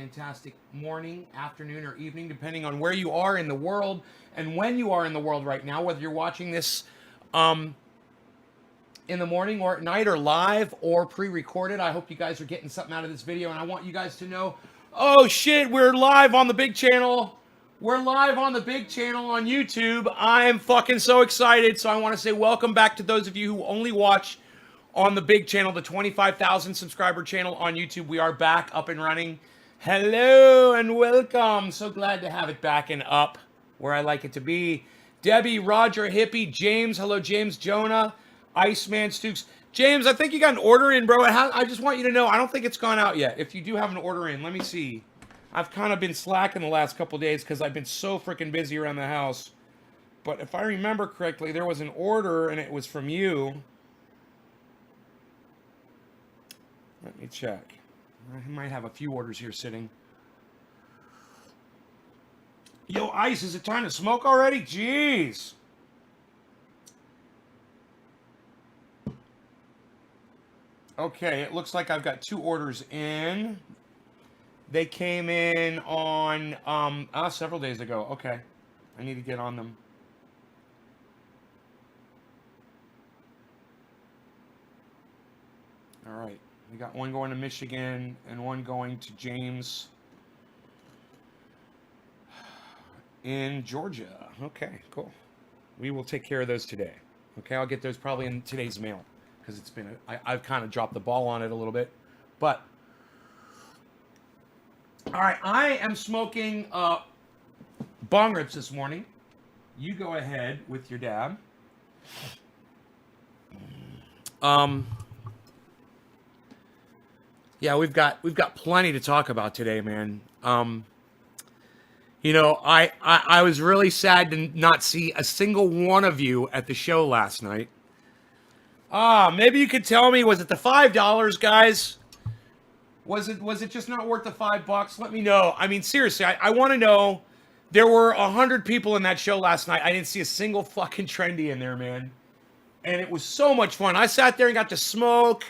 fantastic morning, afternoon, or evening, depending on where you are in the world and when you are in the world right now, whether you're watching this in the morning or at night or live or pre-recorded. I hope you guys are getting something out of this video, and I want you guys to know, oh shit, we're live on the big channel. We're live on the big channel on YouTube. I am fucking so excited. So I want to say welcome back to those of you who only watch on the big channel, the 25,000 subscriber channel on YouTube. We are back up and running. Hello and welcome. So glad to have it back and up where I like it to be. Debbie, Roger, Hippie, James. Hello, James, Jonah, Iceman, Stukes. James, I think you got an order in, bro. I just want you to know, I don't think it's gone out yet. If you do have an order in, let me see. I've kind of been slacking the last couple days because I've been so freaking busy around the house. But if I remember correctly, there was an order and it was from you. Let me check. I might have a few orders here sitting. Yo, Ice, is it time to smoke already? Jeez. Okay, it looks like I've got two orders in. They came in on several days ago. Okay. I need to get on them. All right. We got one going to Michigan and one going to James in Georgia. Okay, cool. We will take care of those today. Okay, I'll get those probably in today's mail because it's been I've kind of dropped the ball on it a little bit. But all right, I am smoking bong rips this morning. You go ahead with your dab. Yeah, we've got plenty to talk about today, man. You know, I was really sad to not see a single one of you at the show last night. Maybe you could tell me, was it the $5, guys? Was it just not worth the $5? Let me know. I mean, seriously, I want to know. There were 100 people in that show last night. I didn't see a single fucking trendy in there, man. And it was so much fun. I sat there and got to smoke,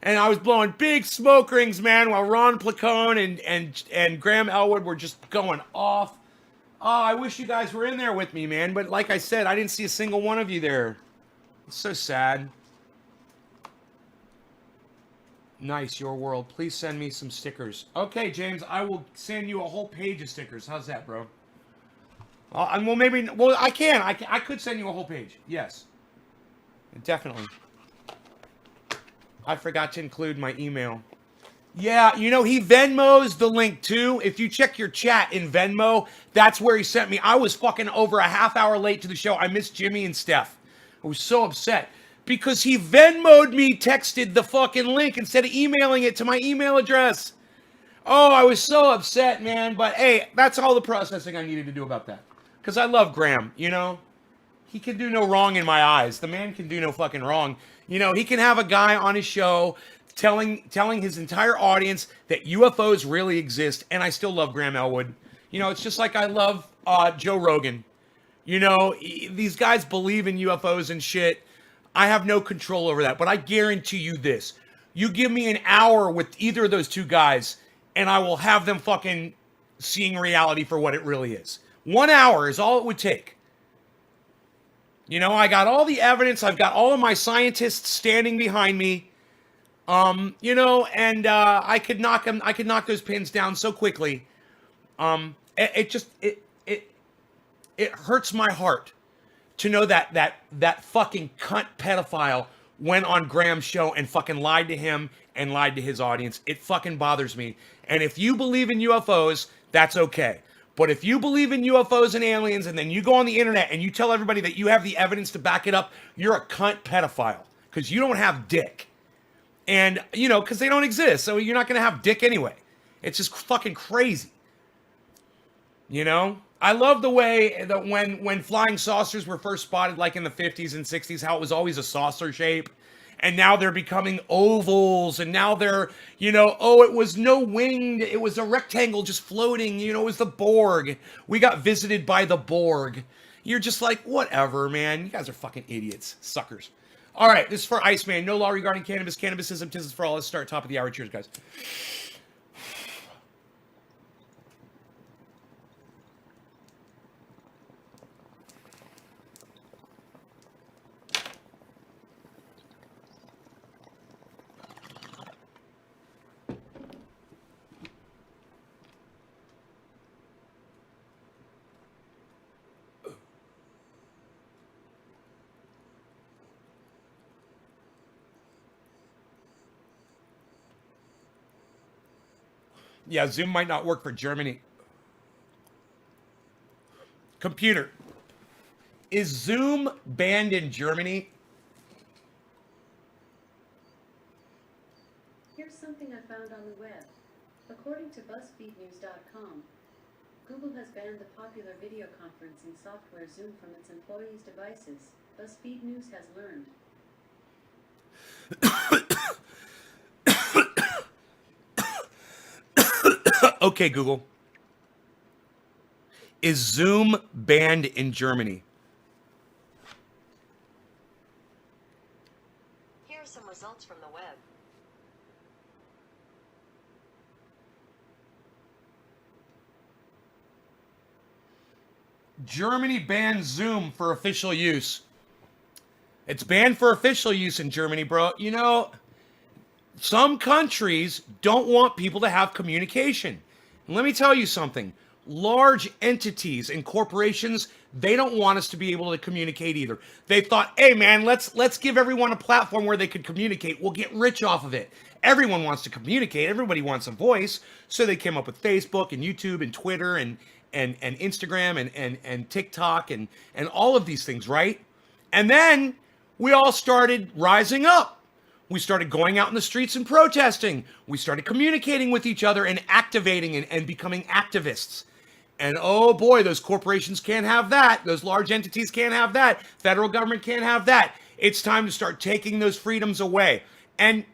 and I was blowing big smoke rings, man, while Ron Placone and Graham Elwood were just going off. Oh, I wish you guys were in there with me, man. But like I said, I didn't see a single one of you there. It's so sad. Nice, your world. Please send me some stickers. Okay, James, I will send you a whole page of stickers. How's that, bro? Well, maybe. Well, I can. I could send you a whole page. Yes, definitely. I forgot to include my email. Yeah, you know, he Venmos the link too. If you check your chat in Venmo, that's where he sent me. I was fucking over a half hour late to the show. I missed Jimmy and Steph. I was so upset. Because he Venmo'd me, texted the fucking link instead of emailing it to my email address. Oh, I was so upset, man. But hey, that's all the processing I needed to do about that. Because I love Graham, you know? He can do no wrong in my eyes. The man can do no fucking wrong. You know, he can have a guy on his show telling his entire audience that UFOs really exist, and I still love Graham Elwood. You know, it's just like I love Joe Rogan. You know, these guys believe in UFOs and shit. I have no control over that, but I guarantee you this. You give me an hour with either of those two guys, and I will have them fucking seeing reality for what it really is. 1 hour is all it would take. You know, I got all the evidence. I've got all of my scientists standing behind me. You know, and I could knock them. I could knock those pins down so quickly. It hurts my heart to know that fucking cunt pedophile went on Graham's show and fucking lied to him and lied to his audience. It fucking bothers me. And if you believe in UFOs, that's okay. But if you believe in UFOs and aliens and then you go on the internet and you tell everybody that you have the evidence to back it up, you're a cunt pedophile because you don't have dick. And, you know, because they don't exist. So you're not going to have dick anyway. It's just fucking crazy. You know? I love the way that when flying saucers were first spotted, like in the 50s and 60s, how it was always a saucer shape. And now they're becoming ovals. And now they're, you know, oh, it was no winged. It was a rectangle just floating. You know, it was the Borg. We got visited by the Borg. You're just like, whatever, man. You guys are fucking idiots. Suckers. All right, this is for Iceman. No law regarding cannabis. Cannabism, tis for all. Let's start top of the hour. Cheers, guys. Yeah, Zoom might not work for Germany. Computer. Is Zoom banned in Germany? Here's something I found on the web. According to BuzzFeedNews.com, Google has banned the popular video conferencing software Zoom from its employees' devices, BuzzFeed News has learned. Okay, Google. Is Zoom banned in Germany? Here are some results from the web. Germany banned Zoom for official use. It's banned for official use in Germany, bro. You know, some countries don't want people to have communication. And let me tell you something. Large entities and corporations, they don't want us to be able to communicate either. They thought, hey man, let's give everyone a platform where they could communicate. We'll get rich off of it. Everyone wants to communicate. Everybody wants a voice. So they came up with Facebook and YouTube and Twitter and Instagram and TikTok and all of these things, right? And then we all started rising up. We started going out in the streets and protesting. We started communicating with each other and activating and becoming activists. And oh boy, those corporations can't have that. Those large entities can't have that. Federal government can't have that. It's time to start taking those freedoms away. And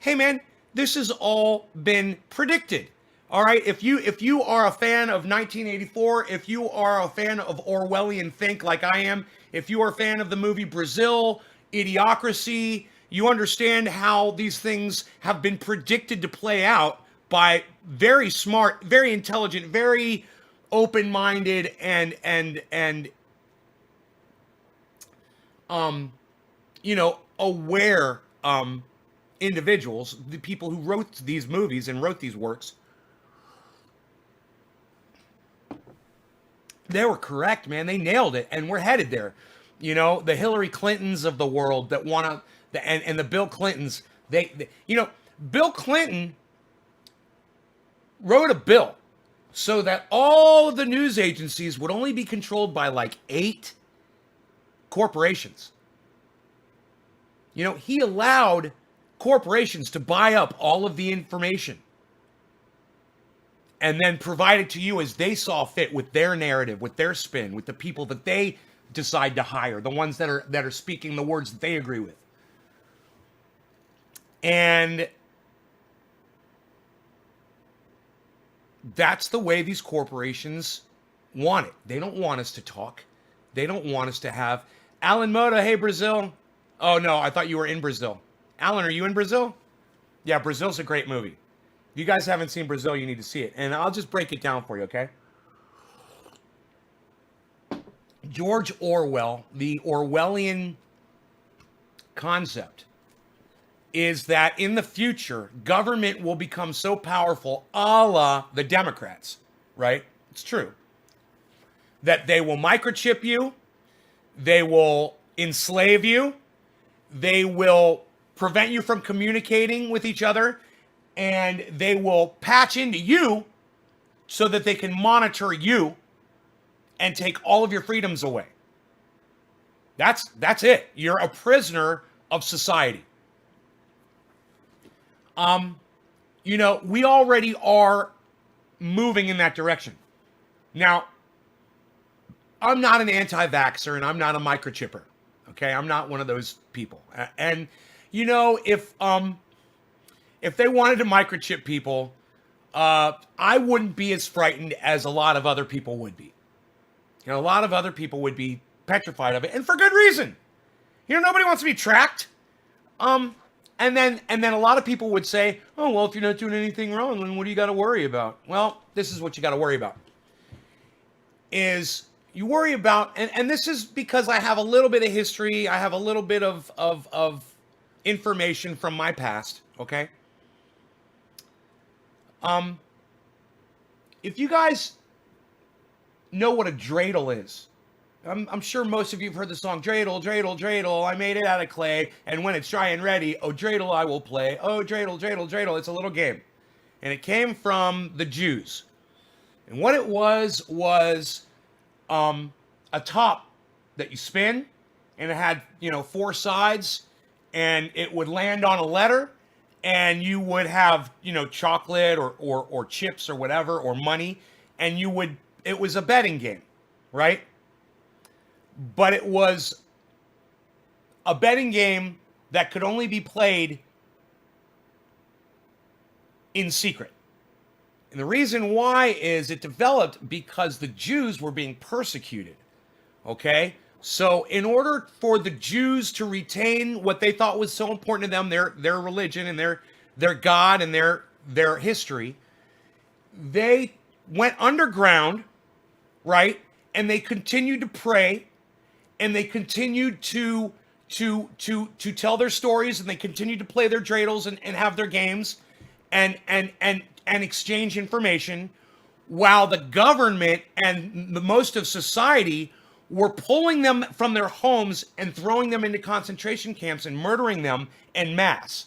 hey man, this has all been predicted. All right, if you are a fan of 1984, if you are a fan of Orwellian think like I am, if you are a fan of the movie Brazil, Idiocracy, you understand how these things have been predicted to play out by very smart, very intelligent, very open-minded and aware individuals, the people who wrote these movies and wrote these works. They were correct, man. They nailed it, and we're headed there. You know, the Hillary Clintons of the world that want to, and the Bill Clintons, they Bill Clinton wrote a bill so that all of the news agencies would only be controlled by like 8 corporations. You know, he allowed corporations to buy up all of the information and then provide it to you as they saw fit with their narrative, with their spin, with the people that they decide to hire, the ones that are speaking the words that they agree with. And that's the way these corporations want it. They don't want us to talk. They don't want us to have Alan Moda, hey Brazil. Oh no, I thought you were in Brazil. Alan, are you in Brazil? Yeah, Brazil's a great movie. If you guys haven't seen Brazil, you need to see it. And I'll just break it down for you, okay? George Orwell, the Orwellian concept is that in the future, government will become so powerful, a la the Democrats, right? It's true. That they will microchip you, they will enslave you, they will prevent you from communicating with each other, and they will patch into you so that they can monitor you and take all of your freedoms away. That's it. You're a prisoner of society. We already are moving in that direction. Now, I'm not an anti-vaxxer and I'm not a microchipper. Okay, I'm not one of those people. And if they wanted to microchip people, I wouldn't be as frightened as a lot of other people would be. A lot of other people would be petrified of it, and for good reason. Nobody wants to be tracked. And then a lot of people would say, oh, well, if you're not doing anything wrong, then what do you got to worry about? Well, this is what you got to worry about. Is you worry about, and this is because I have a little bit of history, I have a little bit of information from my past, okay? If you guys know what a dreidel is, I'm sure most of you have heard the song, dreidel, dreidel, dreidel, I made it out of clay, and when it's dry and ready, oh, dreidel I will play, oh, dreidel, dreidel, dreidel, it's a little game. and it came from the Jews. And what it was a top that you spin, and it had, 4 sides, and it would land on a letter, and you would have, chocolate or chips or whatever, or money, and it was a betting game, right? But it was a betting game that could only be played in secret. And the reason why is it developed because the Jews were being persecuted. Okay? So in order for the Jews to retain what they thought was so important to them, their religion and their God and their history, they went underground, right? And they continued to pray, and they continued to tell their stories, and they continued to play their dreidels and have their games and exchange information, while the government and the most of society were pulling them from their homes and throwing them into concentration camps and murdering them en masse.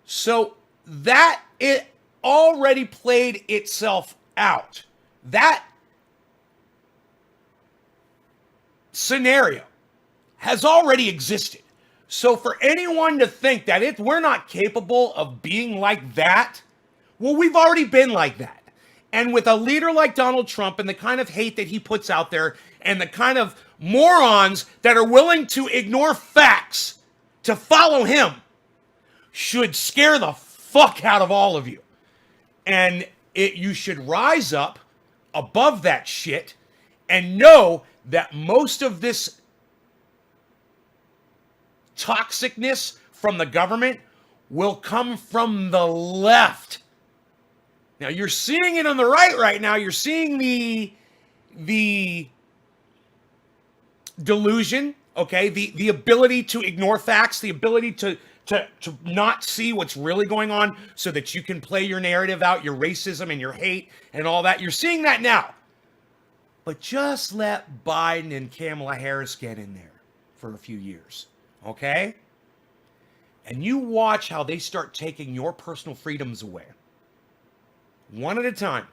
So that it already played itself out. That scenario has already existed. So for anyone to think that we're not capable of being like that, well, we've already been like that. And with a leader like Donald Trump and the kind of hate that he puts out there and the kind of morons that are willing to ignore facts to follow him should scare the fuck out of all of you. And you should rise up above that shit and know that most of this toxicness from the government will come from the left. Now, you're seeing it on the right now. You're seeing the delusion, okay? The ability to ignore facts, the ability to not see what's really going on so that you can play your narrative out, your racism and your hate and all that. You're seeing that now. But just let Biden and Kamala Harris get in there for a few years, okay? And you watch how they start taking your personal freedoms away, one at a time.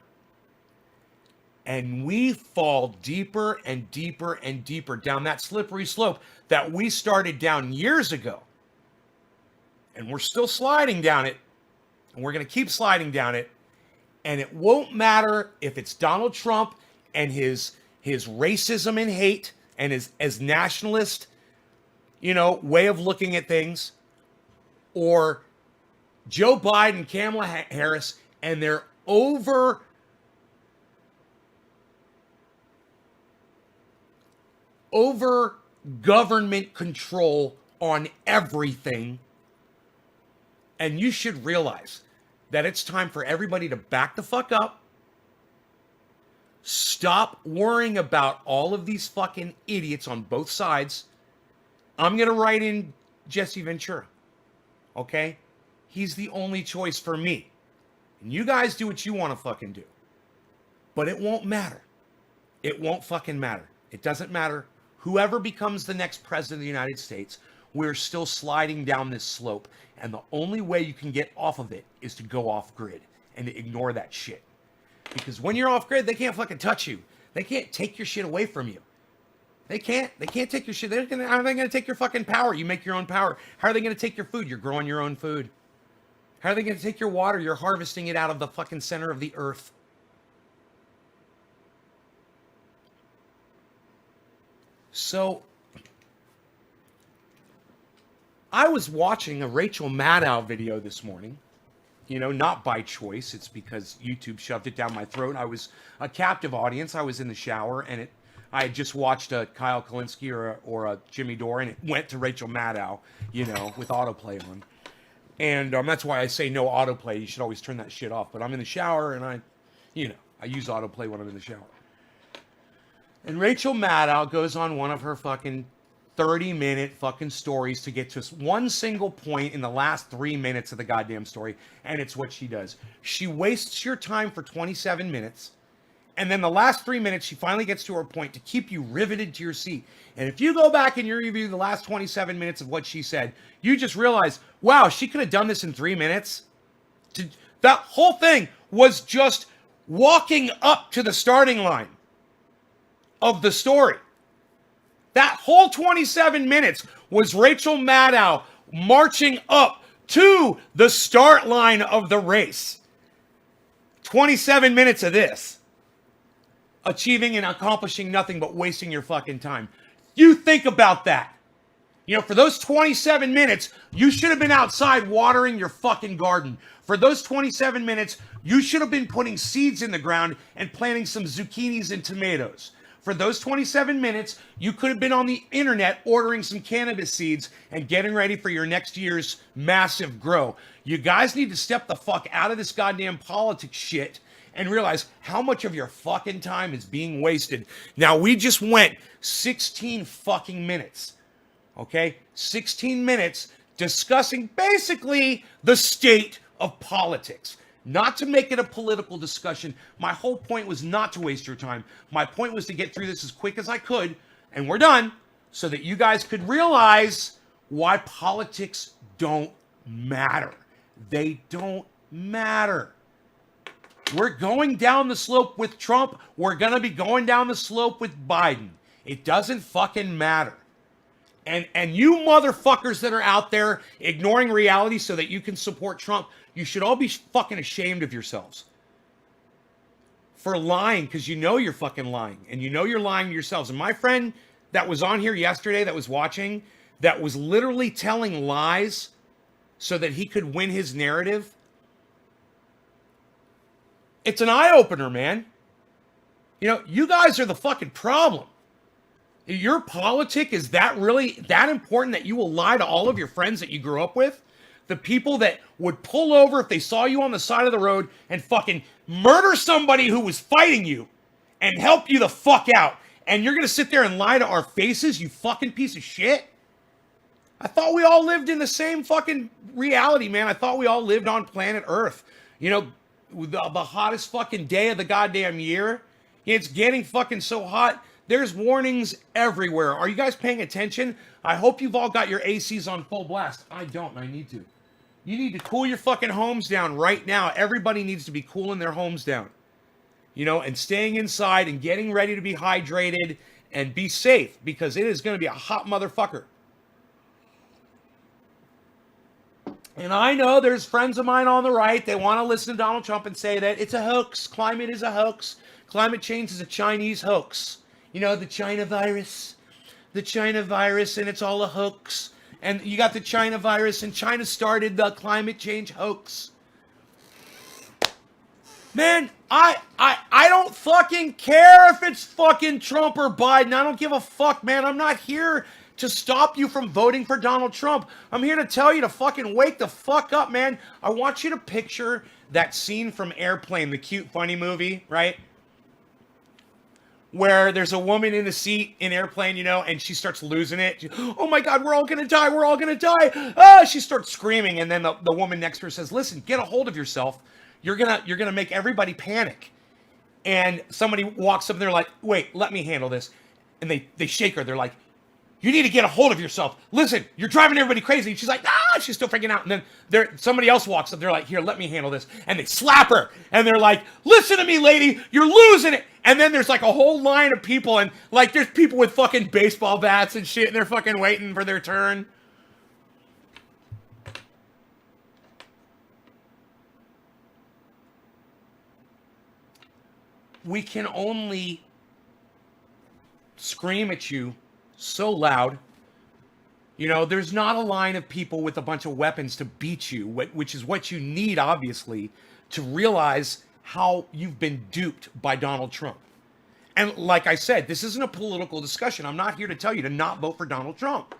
And we fall deeper and deeper and deeper down that slippery slope that we started down years ago. And we're still sliding down it. And we're going to keep sliding down it. And it won't matter if it's Donald Trump and his racism and hate and his nationalist, way of looking at things, or Joe Biden, Kamala Harris, and their over government control on everything. And you should realize that it's time for everybody to back the fuck up. Stop worrying about all of these fucking idiots on both sides. I'm going to write in Jesse Ventura. Okay? He's the only choice for me. And you guys do what you want to fucking do. But it won't matter. It won't fucking matter. It doesn't matter. Whoever becomes the next president of the United States, we're still sliding down this slope. And the only way you can get off of it is to go off grid and to ignore that shit. Because when you're off grid, they can't fucking touch you. They can't take your shit away from you. They can't take your shit. How are they going to take your fucking power? You make your own power. How are they going to take your food? You're growing your own food. How are they going to take your water? You're harvesting it out of the fucking center of the earth. So, I was watching a Rachel Maddow video this morning. Not by choice. It's because YouTube shoved it down my throat. I was a captive audience. I was in the shower, and I had just watched a Kyle Kalinske or a Jimmy Dore, and it went to Rachel Maddow, with autoplay on. And that's why I say no autoplay. You should always turn that shit off. But I'm in the shower, and I use autoplay when I'm in the shower. And Rachel Maddow goes on one of her fucking 30-minute fucking stories to get to one single point in the last 3 minutes of the goddamn story, and it's what she does. She wastes your time for 27 minutes, and then the last 3 minutes, she finally gets to her point to keep you riveted to your seat. And if you go back and you review the last 27 minutes of what she said, you just realize, wow, she could have done this in 3 minutes. That whole thing was just walking up to the starting line of the story. That whole 27 minutes was Rachel Maddow marching up to the start line of the race. 27 minutes of this. Achieving and accomplishing nothing but wasting your fucking time. You think about that. You know, for those 27 minutes, you should have been outside watering your fucking garden. For those 27 minutes, you should have been putting seeds in the ground and planting some zucchinis and tomatoes. For those 27 minutes, you could have been on the internet ordering some cannabis seeds and getting ready for your next year's massive grow. You guys need to step the fuck out of this goddamn politics shit and realize how much of your fucking time is being wasted. Now, we just went 16 fucking minutes. Okay? 16 minutes discussing basically the state of politics. Not to make it a political discussion. My whole point was not to waste your time. My point was to get through this as quick as I could, and we're done, so that you guys could realize why politics don't matter. They don't matter. We're going down the slope with Trump. We're going to be going down the slope with Biden. It doesn't fucking matter. And you motherfuckers that are out there ignoring reality so that you can support Trump, you should all be fucking ashamed of yourselves for lying, because you know you're fucking lying, and you know you're lying to yourselves. And my friend that was on here yesterday that was watching, that was literally telling lies so that he could win his narrative, it's an eye-opener, man. You know, you guys are the fucking problem. Your politic is that really that important that you will lie to all of your friends that you grew up with? The people that would pull over if they saw you on the side of the road and fucking murder somebody who was fighting you and help you the fuck out. And you're going to sit there and lie to our faces, you fucking piece of shit? I thought we all lived in the same fucking reality, man. I thought we all lived on planet Earth. You know, the hottest fucking day of the goddamn year. It's getting fucking so hot. There's warnings everywhere. Are you guys paying attention? I hope you've all got your ACs on full blast. I don't, and I need to. You need to cool your fucking homes down right now. Everybody needs to be cooling their homes down. You know, and staying inside and getting ready to be hydrated and be safe, because it is going to be a hot motherfucker. And I know there's friends of mine on the right, they want to listen to Donald Trump and say that it's a hoax. Climate is a hoax. Climate change is a Chinese hoax. You know, the China virus, and it's all a hoax. And you got the China virus, and China started the climate change hoax. Man, I don't fucking care if it's fucking Trump or Biden. I don't give a fuck, man. I'm not here to stop you from voting for Donald Trump. I'm here to tell you to fucking wake the fuck up, man. I want you to picture that scene from Airplane, the cute, funny movie, right? Where there's a woman in the seat in Airplane, you know, and she starts losing it. Oh my God, we're all gonna die, we're all gonna die. Ah, she starts screaming, and then the woman next to her says, listen, get a hold of yourself. You're gonna make everybody panic. And somebody walks up and they're like, wait, let me handle this. And they shake her, they're like, you need to get a hold of yourself. Listen, you're driving everybody crazy. And she's like, she's still freaking out. And then somebody else walks up. They're like, here, let me handle this. And they slap her. And they're like, listen to me, lady. You're losing it. And then there's like a whole line of people. And like there's people with fucking baseball bats and shit. And they're fucking waiting for their turn. We can only scream at you so loud. You know, there's not a line of people with a bunch of weapons to beat you, which is what you need, obviously, to realize how you've been duped by Donald Trump. And like I said, this isn't a political discussion. I'm not here to tell you to not vote for Donald Trump.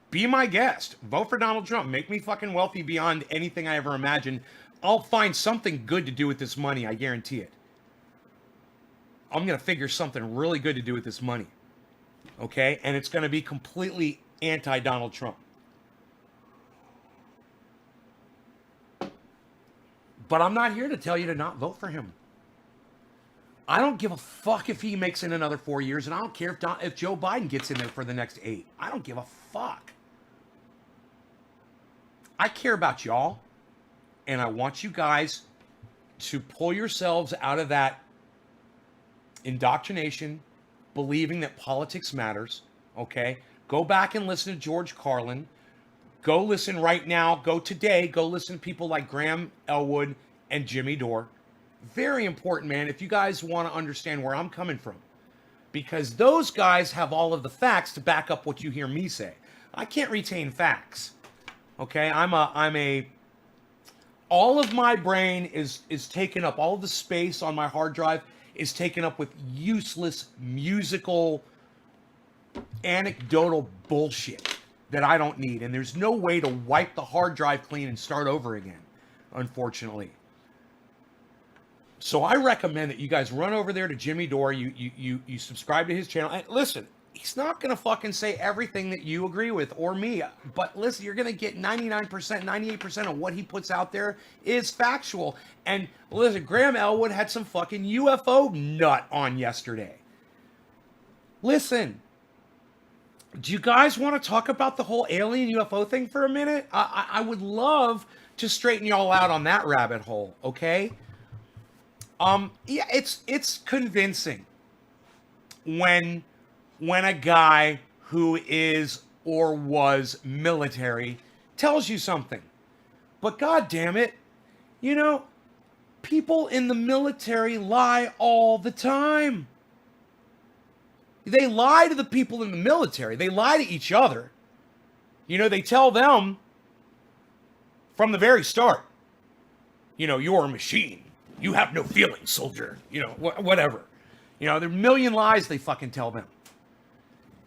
Be my guest. Vote for Donald Trump. Make me fucking wealthy beyond anything I ever imagined. I'll find something good to do with this money, I guarantee it. I'm going to figure something really good to do with this money. Okay? And it's going to be completely anti-Donald Trump. But I'm not here to tell you to not vote for him. I don't give a fuck if he makes it another 4 years, and I don't care if Joe Biden gets in there for the next 8. I don't give a fuck. I care about y'all. And I want you guys to pull yourselves out of that indoctrination, believing that politics matters, okay? Go back and listen to George Carlin. Go listen right now. Go today. Go listen to people like Graham Elwood and Jimmy Dore. Very important, man, if you guys want to understand where I'm coming from. Because those guys have all of the facts to back up what you hear me say. I can't retain facts. Okay? All of my brain is taken up. All of the space on my hard drive is taken up with useless musical anecdotal bullshit that I don't need. And there's no way to wipe the hard drive clean and start over again, unfortunately. So I recommend that you guys run over there to Jimmy Dore. You subscribe to his channel. And listen, he's not going to fucking say everything that you agree with or me. But listen, you're going to get 99%, 98% of what he puts out there is factual. And listen, Graham Elwood had some fucking UFO nut on yesterday. Listen, do you guys want to talk about the whole alien UFO thing for a minute? I would love to straighten y'all out on that rabbit hole, okay? Yeah, it's convincing when a guy who is or was military tells you something. But God damn it, you know, people in the military lie all the time. They lie to the people in the military. They lie to each other. You know, they tell them from the very start, you know, you're a machine. You have no feelings, soldier. You know, whatever. You know, there are a million lies they fucking tell them.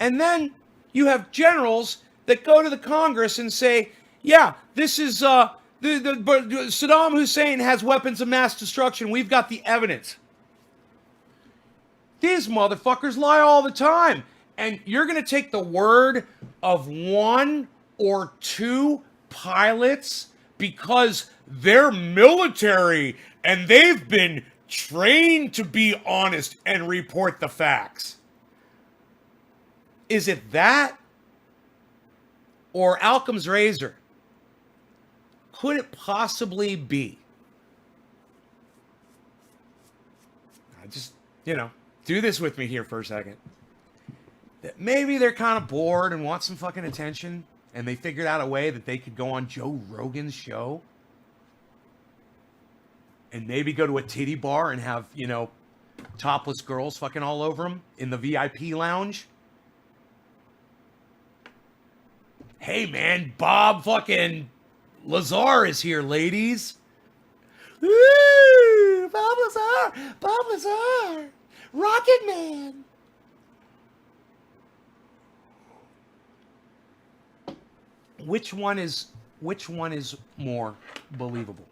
And then you have generals that go to the Congress and say, yeah, this is, Saddam Hussein has weapons of mass destruction. We've got the evidence. These motherfuckers lie all the time. And you're going to take the word of one or two pilots because they're military and they've been trained to be honest and report the facts. Is it that? Or Occam's razor? Could it possibly be? I just, you know, do this with me here for a second. That maybe they're kind of bored and want some fucking attention, and they figured out a way that they could go on Joe Rogan's show and maybe go to a titty bar and have, you know, topless girls fucking all over them in the VIP lounge. Hey, man, Bob fucking Lazar is here, ladies. Woo! Bob Lazar, Rocket Man. Which one is more believable?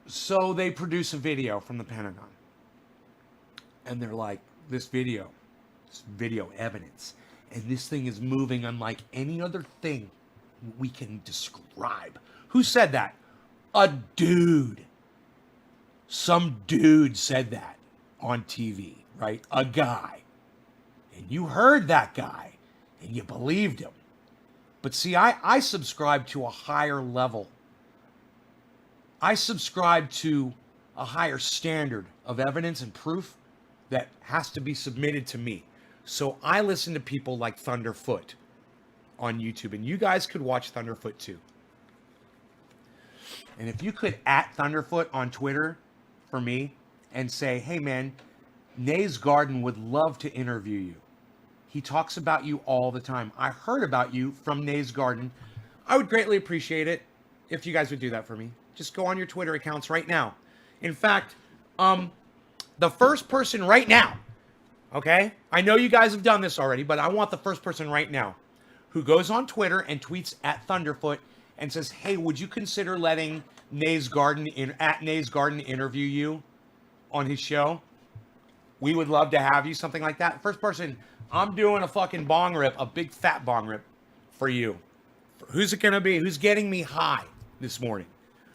So they produce a video from the Pentagon. And they're like, this video evidence. And this thing is moving unlike any other thing we can describe. Who said that? A dude. Some dude said that on TV, right? A guy. And you heard that guy. And you believed him. But see, I subscribe to a higher level. I subscribe to a higher standard of evidence and proof that has to be submitted to me. So I listen to people like Thunderfoot on YouTube, and you guys could watch Thunderfoot too. And if you could @ Thunderfoot on Twitter for me and say, hey man, Nays Garden would love to interview you. He talks about you all the time. I heard about you from Nays Garden. I would greatly appreciate it if you guys would do that for me. Just go on your Twitter accounts right now. In fact, the first person right now, okay? I know you guys have done this already, but I want the first person right now who goes on Twitter and tweets @ Thunderfoot and says, hey, would you consider letting Nays Garden interview you on his show? We would love to have you, something like that. First person, I'm doing a fucking bong rip, a big fat bong rip for you. Who's it going to be? Who's getting me high this morning?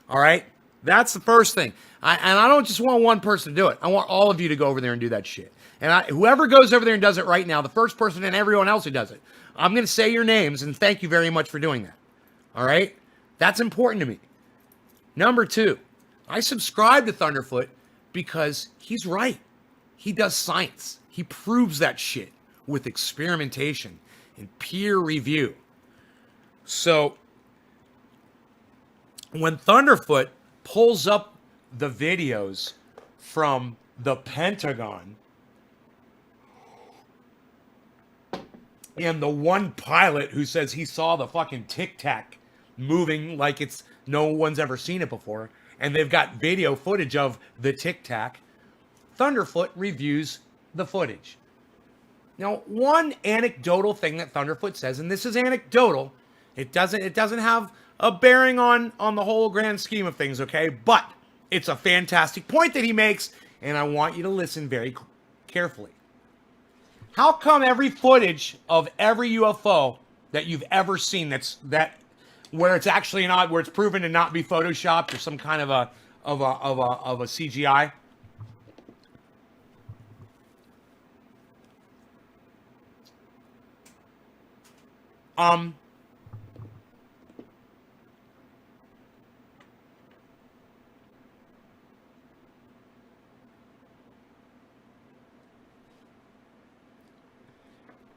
All right? That's the first thing. And I don't just want one person to do it. I want all of you to go over there and do that shit. And whoever goes over there and does it right now, the first person and everyone else who does it, I'm going to say your names and thank you very much for doing that. All right? That's important to me. Number 2, I subscribe to Thunderfoot because he's right. He does science. He proves that shit with experimentation and peer review. So when Thunderfoot pulls up the videos from the Pentagon and the one pilot who says he saw the fucking Tic Tac moving like it's no one's ever seen it before, and they've got video footage of the Tic Tac, Thunderfoot reviews the footage. Now, one anecdotal thing that Thunderfoot says, and this is anecdotal, it doesn't have a bearing on the whole grand scheme of things, okay? But it's a fantastic point that he makes, and I want you to listen very carefully. How come every footage of every UFO that you've ever seen where it's actually not, where it's proven to not be photoshopped or some kind of a CGI?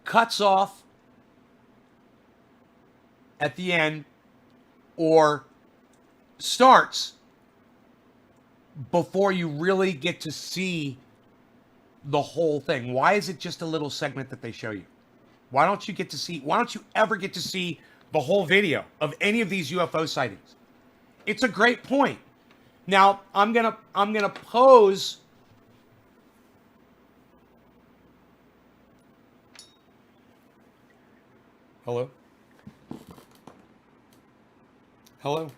Cuts off at the end or starts before you really get to see the whole thing. Why is it just a little segment that they show you? Why don't you ever get to see the whole video of any of these UFO sightings? It's a great point. Now, I'm gonna pose Hello? Hello?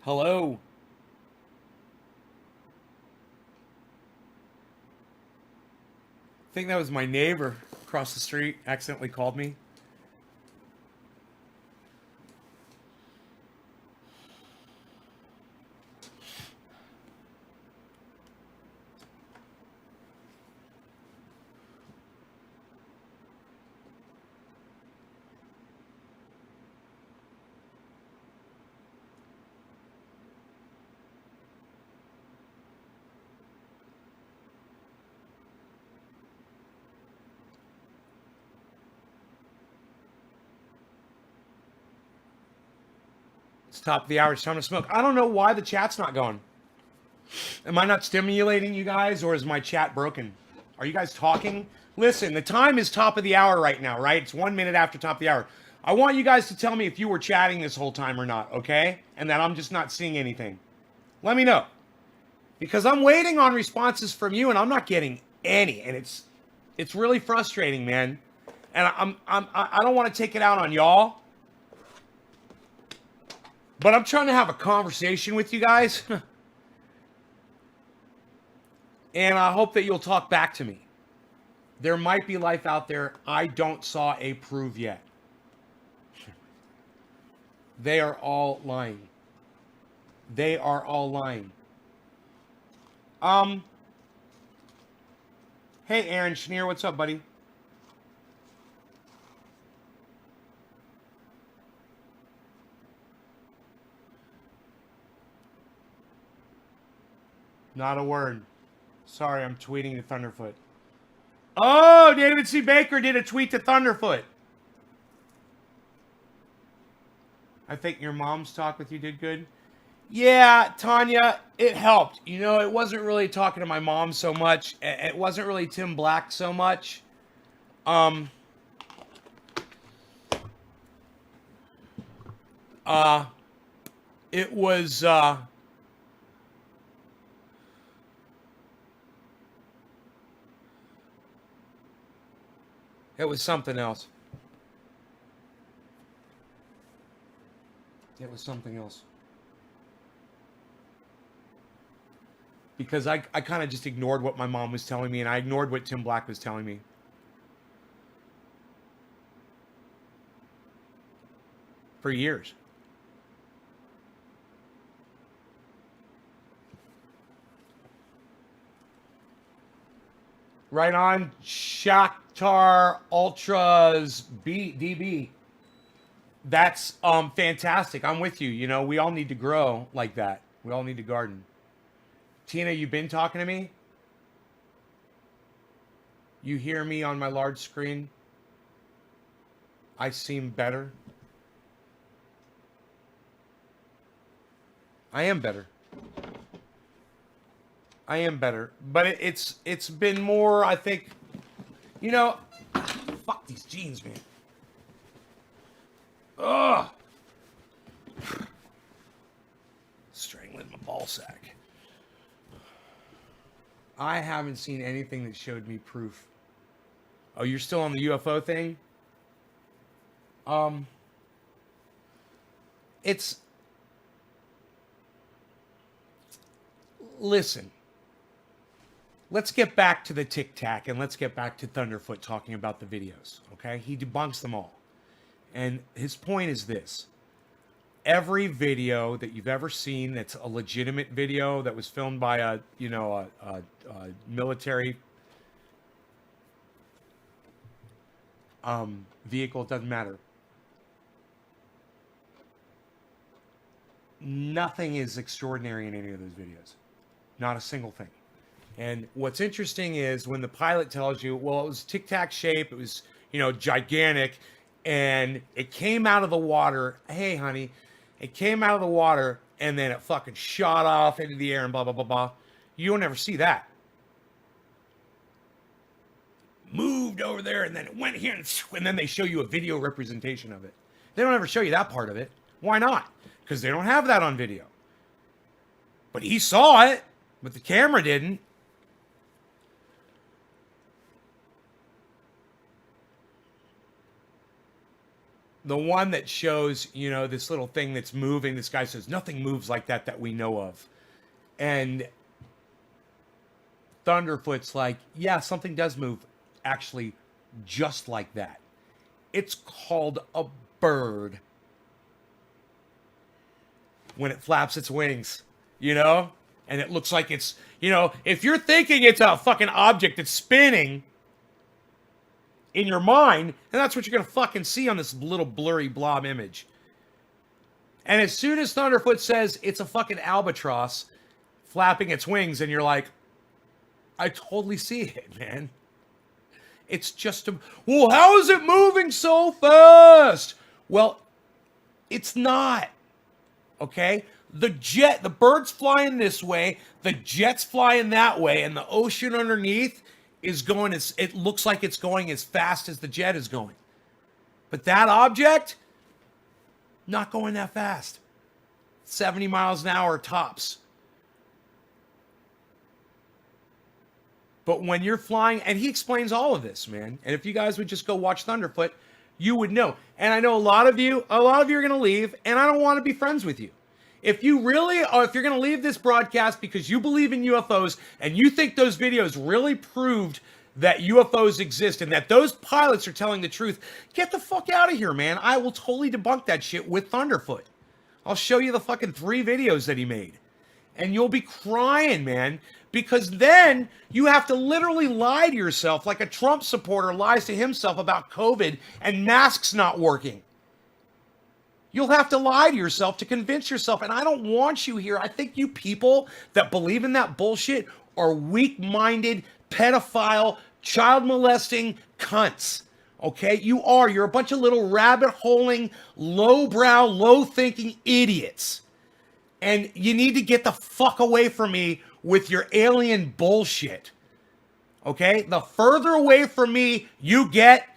Hello? I think that was my neighbor across the street accidentally called me. It's top of the hour. It's time to smoke. I don't know why the chat's not going. Am I not stimulating you guys, or is my chat broken? Are you guys talking? Listen, the time is top of the hour right now, right? It's 1 minute after top of the hour. I want you guys to tell me if you were chatting this whole time or not, okay? And that I'm just not seeing anything. Let me know. Because I'm waiting on responses from you and I'm not getting any. And it's really frustrating, man. And I don't want to take it out on y'all. But I'm trying to have a conversation with you guys. And I hope that you'll talk back to me. There might be life out there I don't saw a prove yet. They are all lying. They are all lying. Hey, Aaron Schneer, what's up, buddy? Not a word. Sorry, I'm tweeting to Thunderfoot. Oh, David C. Baker did a tweet to Thunderfoot. I think your mom's talk with you did good. Yeah, Tanya, it helped. You know, it wasn't really talking to my mom so much. It wasn't really Tim Black so much. It was, it was something else. It was something else. Because I kind of just ignored what my mom was telling me, and I ignored what Tim Black was telling me. for years. Right on, Shakhtar Ultras DB. That's fantastic. I'm with you. You know, we all need to grow like that. We all need to garden. Tina, you been talking to me? You hear me on my large screen? I seem better. I am better. I am better. But it's been more, I think, you know, fuck these jeans, man. Ugh. Strangling my ball sack. I haven't seen anything that showed me proof. Oh, you're still on the UFO thing? It's... Listen. Let's get back to the Tic Tac and let's get back to Thunderfoot talking about the videos, okay? He debunks them all. And his point is this. Every video that you've ever seen that's a legitimate video that was filmed by a military vehicle, it doesn't matter. Nothing is extraordinary in any of those videos. Not a single thing. And what's interesting is when the pilot tells you, well, it was Tic Tac shape, it was, you know, gigantic, and it came out of the water. Hey, honey, it came out of the water, and then it fucking shot off into the air and blah, blah, blah, blah. You don't ever see that. Moved over there, and then it went here, and then they show you a video representation of it. They don't ever show you that part of it. Why not? Because they don't have that on video. But he saw it, but the camera didn't. The one that shows, you know, this little thing that's moving, this guy says, nothing moves like that that we know of. And Thunderfoot's like, yeah, something does move actually just like that. It's called a bird. When it flaps its wings, you know? And it looks like it's, you know, if you're thinking it's a fucking object that's spinning in your mind, and that's what you're going to fucking see on this little blurry blob image. And as soon as Thunderfoot says it's a fucking albatross flapping its wings, and you're like, I totally see it, man. It's just a, well, how is it moving so fast? Well, it's not. Okay? The bird's flying this way, the jet's flying that way, and the ocean underneath is going as, it looks like it's going as fast as the jet is going. But that object, not going that fast. 70 miles an hour tops. But when you're flying, and he explains all of this, man. And if you guys would just go watch Thunderfoot, you would know. And I know a lot of you are going to leave, and I don't want to be friends with you. If you really are, if you're going to leave this broadcast because you believe in UFOs and you think those videos really proved that UFOs exist and that those pilots are telling the truth, get the fuck out of here, man. I will totally debunk that shit with Thunderfoot. I'll show you the fucking 3 videos that he made. And you'll be crying, man, because then you have to literally lie to yourself like a Trump supporter lies to himself about COVID and masks not working. You'll have to lie to yourself to convince yourself. And I don't want you here. I think you people that believe in that bullshit are weak-minded, pedophile, child-molesting cunts. Okay? You are. You're a bunch of little rabbit-holing, low-brow, low-thinking idiots. And you need to get the fuck away from me with your alien bullshit. Okay? The further away from me you get,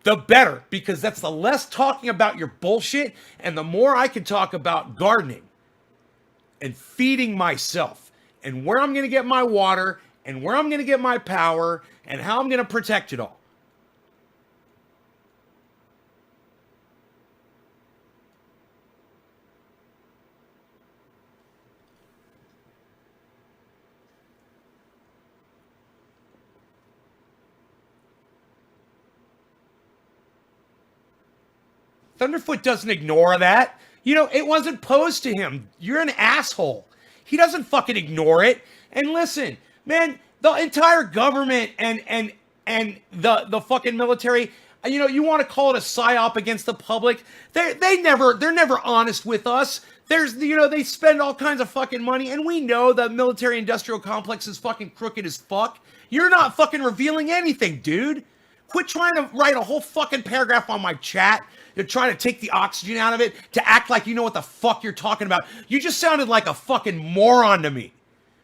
the better, because that's the less talking about your bullshit and the more I can talk about gardening and feeding myself and where I'm going to get my water and where I'm going to get my power and how I'm going to protect it all. Thunderfoot doesn't ignore that. You know, it wasn't posed to him. You're an asshole. He doesn't fucking ignore it. And listen, man, the entire government and the fucking military, you know, you want to call it a psyop against the public. They're never honest with us. They spend all kinds of fucking money, and we know the military industrial complex is fucking crooked as fuck. You're not fucking revealing anything, dude. Quit trying to write a whole fucking paragraph on my chat. You're trying to take the oxygen out of it to act like you know what the fuck you're talking about. You just sounded like a fucking moron to me.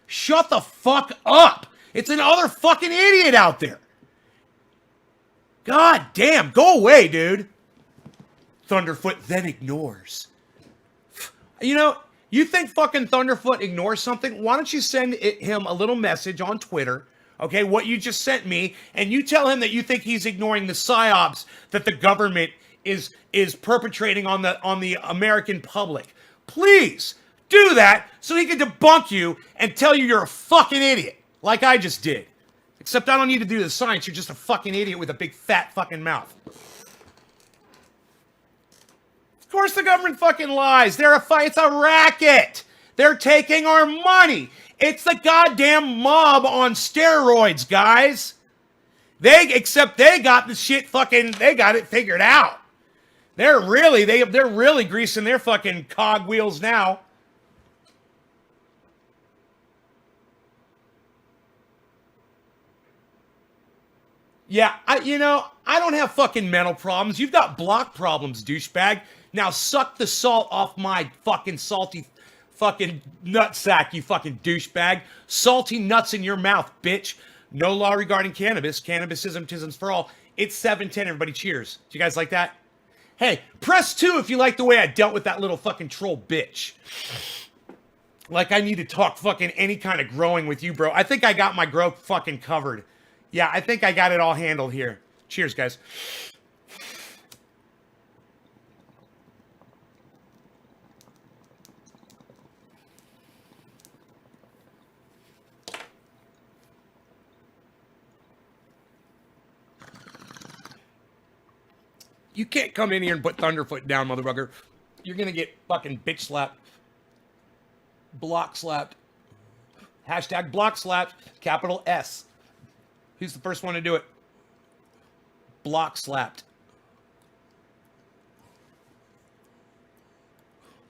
Shut the fuck up. It's another fucking idiot out there. God damn, go away, dude. Thunderfoot then ignores. You know, you think fucking Thunderfoot ignores something? Why don't you send him a little message on Twitter, okay, what you just sent me, and you tell him that you think he's ignoring the psyops that the government is perpetrating on the American public. Please do that so he can debunk you and tell you you're a fucking idiot, like I just did. Except I don't need to do the science. You're just a fucking idiot with a big fat fucking mouth. Of course the government fucking lies. It's a racket. They're taking our money. It's the goddamn mob on steroids, guys. Except they got the shit they got it figured out. They're really greasing their fucking cogwheels now. Yeah, I don't have fucking mental problems. You've got block problems, douchebag. Now suck the salt off my fucking salty fucking nutsack, you fucking douchebag. Salty nuts in your mouth, bitch. No law regarding cannabis. Cannabisism, tisms for all. It's 7:10, everybody. Cheers. Do you guys like that? Hey, press 2 if you like the way I dealt with that little fucking troll bitch. Like I need to talk fucking any kind of growing with you, bro. I think I got my grow fucking covered. Yeah, I think I got it all handled here. Cheers, guys. You can't come in here and put Thunderfoot down, motherfucker. You're gonna get fucking bitch slapped. Block slapped. Hashtag block slapped. Capital S. Who's the first one to do it? Block slapped.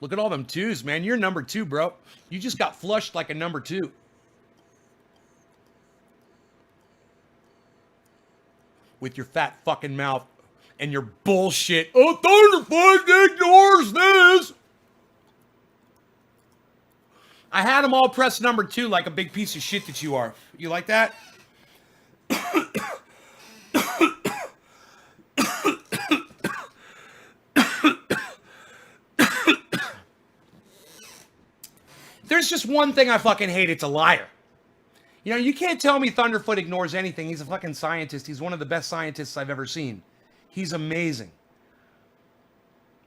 Look at all them 2s, man. You're number 2, bro. You just got flushed like a number 2. With your fat fucking mouth and your bullshit. Oh, Thunderfoot ignores this. I had them all press number 2 like a big piece of shit that you are. You like that? There's just one thing I fucking hate. It's a liar. You know, you can't tell me Thunderfoot ignores anything. He's a fucking scientist. He's one of the best scientists I've ever seen. He's amazing.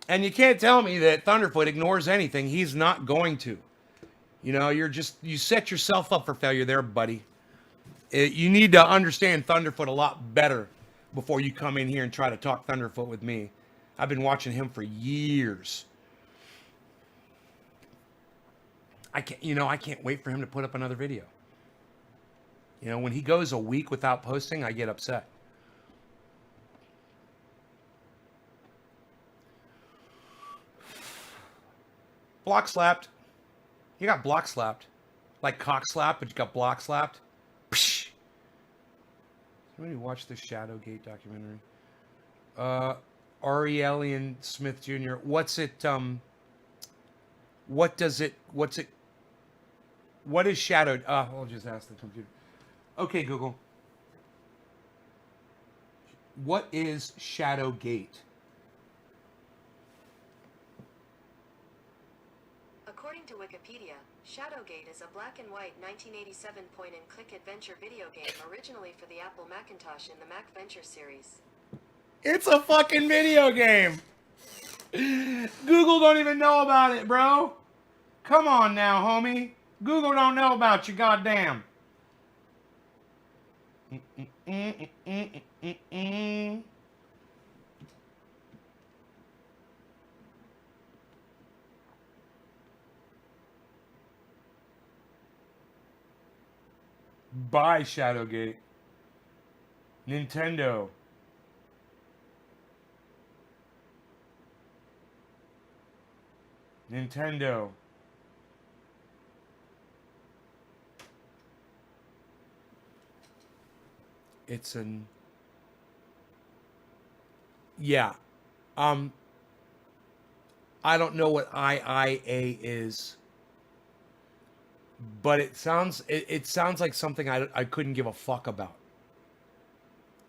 And you can't tell me that Thunderfoot ignores anything. He's not going to. You know, you set yourself up for failure there, buddy. You need to understand Thunderfoot a lot better before you come in here and try to talk Thunderfoot with me. I've been watching him for years. I can't wait for him to put up another video. You know, when he goes a week without posting, I get upset. Block slapped. You got block slapped. Like cock slapped, but you got block slapped. Psh. Somebody watch the Shadowgate documentary. Ari Elian Smith Jr. What is shadowed? I'll just ask the computer. Okay, Google. What is Shadowgate? According to Wikipedia, Shadowgate is a black and white 1987 point-and-click adventure video game originally for the Apple Macintosh in the Mac Venture series. It's a fucking video game. Google don't even know about it, bro. Come on now, homie. Google don't know about you, goddamn. Bye, Shadowgate. Nintendo. Nintendo. It's an... Yeah. I don't know what IIA is, but it sounds like something I couldn't give a fuck about.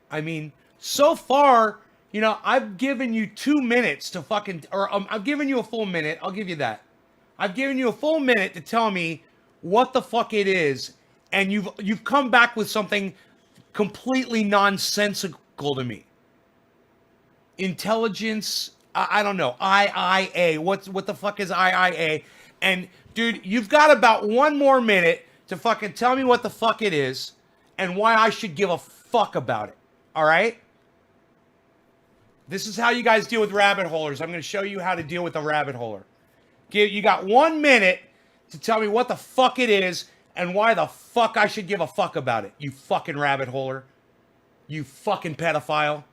I mean, so far, you know, I've given you 2 minutes to fucking, or I've given you a full minute. I'll give you that. I've given you a full minute to tell me what the fuck it is, and you've come back with something completely nonsensical to me. Intelligence, I don't know. IIA. What the fuck is IIA? And dude, you've got about 1 more minute to fucking tell me what the fuck it is and why I should give a fuck about it. All right? This is how you guys deal with rabbit holers. I'm going to show you how to deal with a rabbit holer. You got 1 minute to tell me what the fuck it is and why the fuck I should give a fuck about it. You fucking rabbit holer. You fucking pedophile.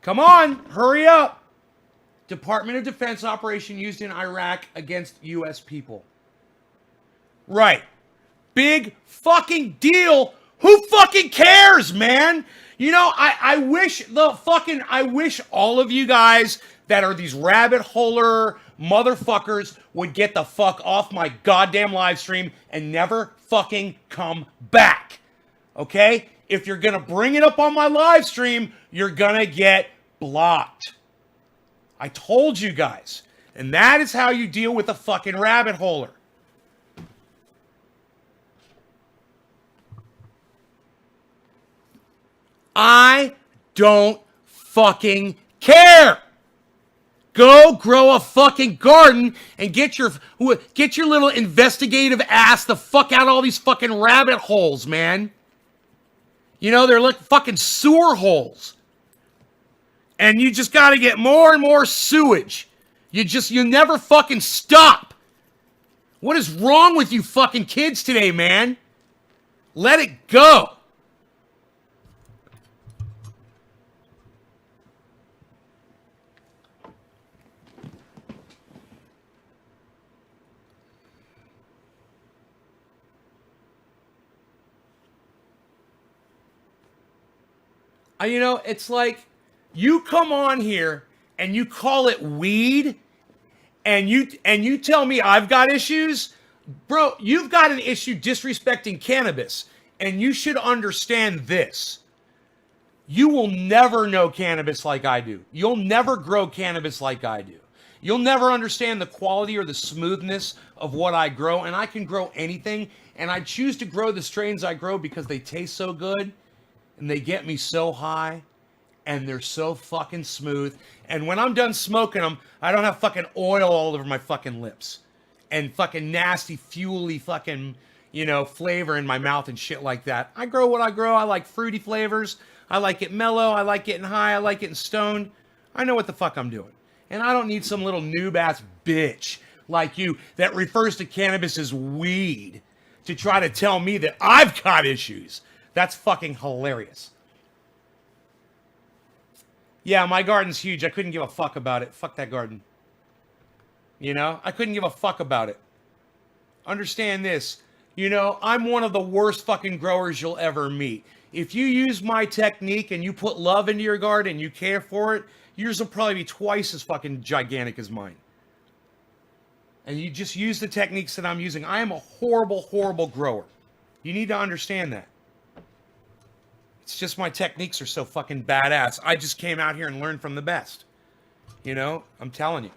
Come on, hurry up. Department of Defense operation used in Iraq against U.S. people. Right. Big fucking deal. Who fucking cares, man? You know, I wish all of you guys that are these rabbit holer motherfuckers would get the fuck off my goddamn live stream and never fucking come back. Okay? If you're gonna bring it up on my live stream, you're gonna get blocked. I told you guys. And that is how you deal with a fucking rabbit holer. I don't fucking care. Go grow a fucking garden and get your little investigative ass the fuck out of all these fucking rabbit holes, man. You know, they're like fucking sewer holes. And you just got to get more and more sewage. You never fucking stop. What is wrong with you fucking kids today, man? Let it go. You know, it's like you come on here and you call it weed and you tell me I've got issues. Bro, you've got an issue disrespecting cannabis, and you should understand this. You will never know cannabis like I do. You'll never grow cannabis like I do. You'll never understand the quality or the smoothness of what I grow, and I can grow anything, and I choose to grow the strains I grow because they taste so good. And they get me so high, and they're so fucking smooth. And when I'm done smoking them, I don't have fucking oil all over my fucking lips. And fucking nasty, fuely fucking, you know, flavor in my mouth and shit like that. I grow what I grow. I like fruity flavors. I like it mellow. I like getting high. I like getting stoned. I know what the fuck I'm doing. And I don't need some little noob-ass bitch like you that refers to cannabis as weed to try to tell me that I've got issues. That's fucking hilarious. Yeah, my garden's huge. I couldn't give a fuck about it. Fuck that garden. You know? I couldn't give a fuck about it. Understand this. You know, I'm one of the worst fucking growers you'll ever meet. If you use my technique and you put love into your garden and you care for it, yours will probably be twice as fucking gigantic as mine. And you just use the techniques that I'm using. I am a horrible, horrible grower. You need to understand that. It's just my techniques are so fucking badass. I just came out here and learned from the best. You know? I'm telling you.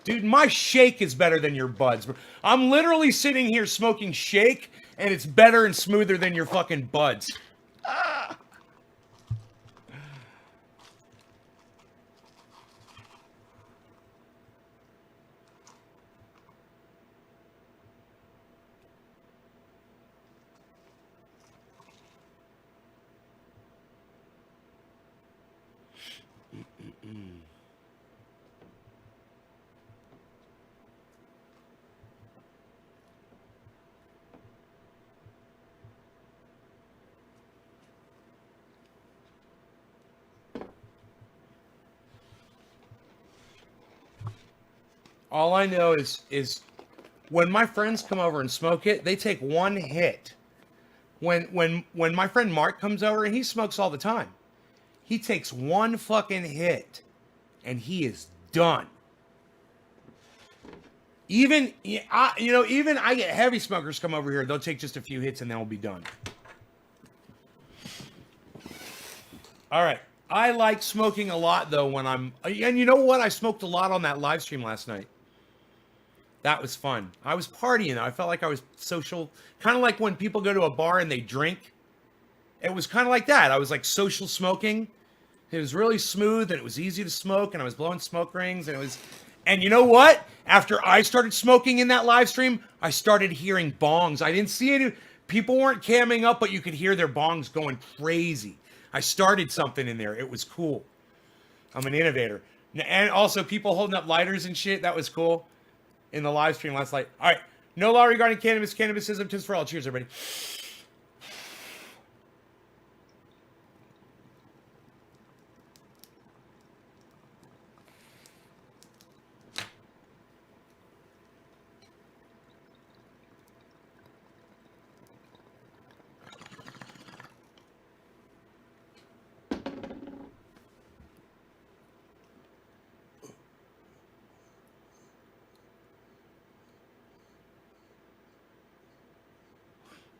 Dude, my shake is better than your buds. I'm literally sitting here smoking shake, and it's better and smoother than your fucking buds. Ah. All I know is when my friends come over and smoke it, they take one hit. When my friend Mark comes over, and he smokes all the time, he takes one fucking hit, and he is done. Even even I get heavy smokers come over here, they'll take just a few hits and then we'll be done. All right. I like smoking a lot though when and you know what? I smoked a lot on that live stream last night. That was fun. I was partying. I felt like I was social, kind of like when people go to a bar and they drink. It was kind of like that. I was like social smoking. It was really smooth and it was easy to smoke and I was blowing smoke rings and you know what? After I started smoking in that live stream, I started hearing bongs. I didn't see any people weren't camming up, but you could hear their bongs going crazy. I started something in there. It was cool. I'm an innovator. And also people holding up lighters and shit. That was cool in the live stream last night. All right. No law regarding cannabis. Cannabism. Tips for all. Cheers, everybody.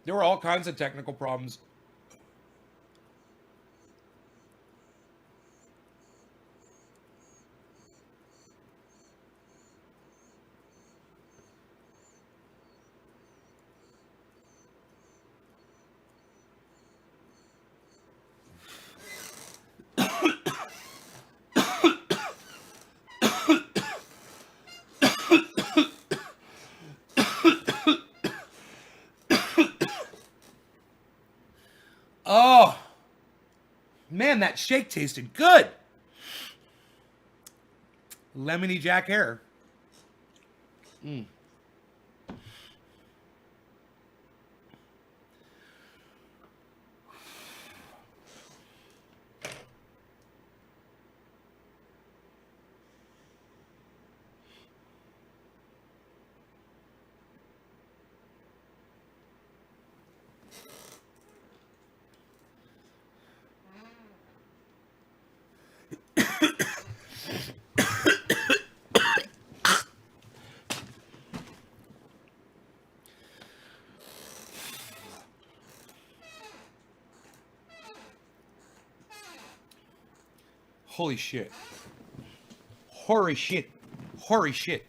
There were all kinds of technical problems. Oh, man, that shake tasted good. Lemony Jack hair. Holy shit. Hoary shit. Hoary shit.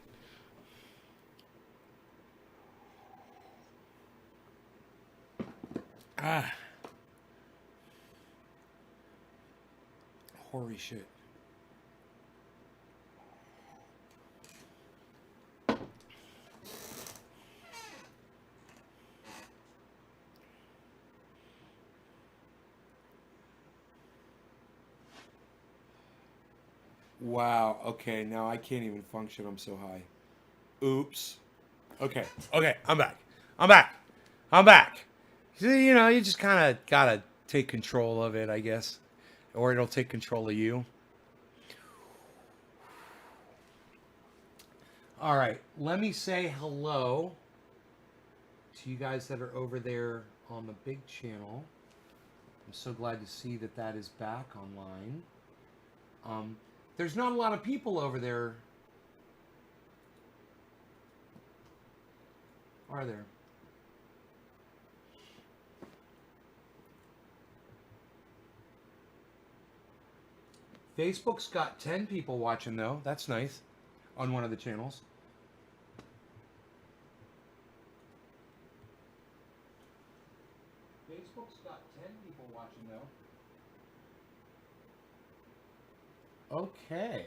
Ah. Hoary shit. Wow. Okay, now I can't even function. I'm so high. Oops. Okay. Okay, I'm back. I'm back. I'm back. So, you know, you just kind of got to take control of it, I guess. Or it'll take control of you. All right. Let me say hello to you guys that are over there on the big channel. I'm so glad to see that that is back online. There's not a lot of people over there, are there? Facebook's got 10 people watching though. That's nice. On one of the channels. Facebook's got 10 people watching though. Okay.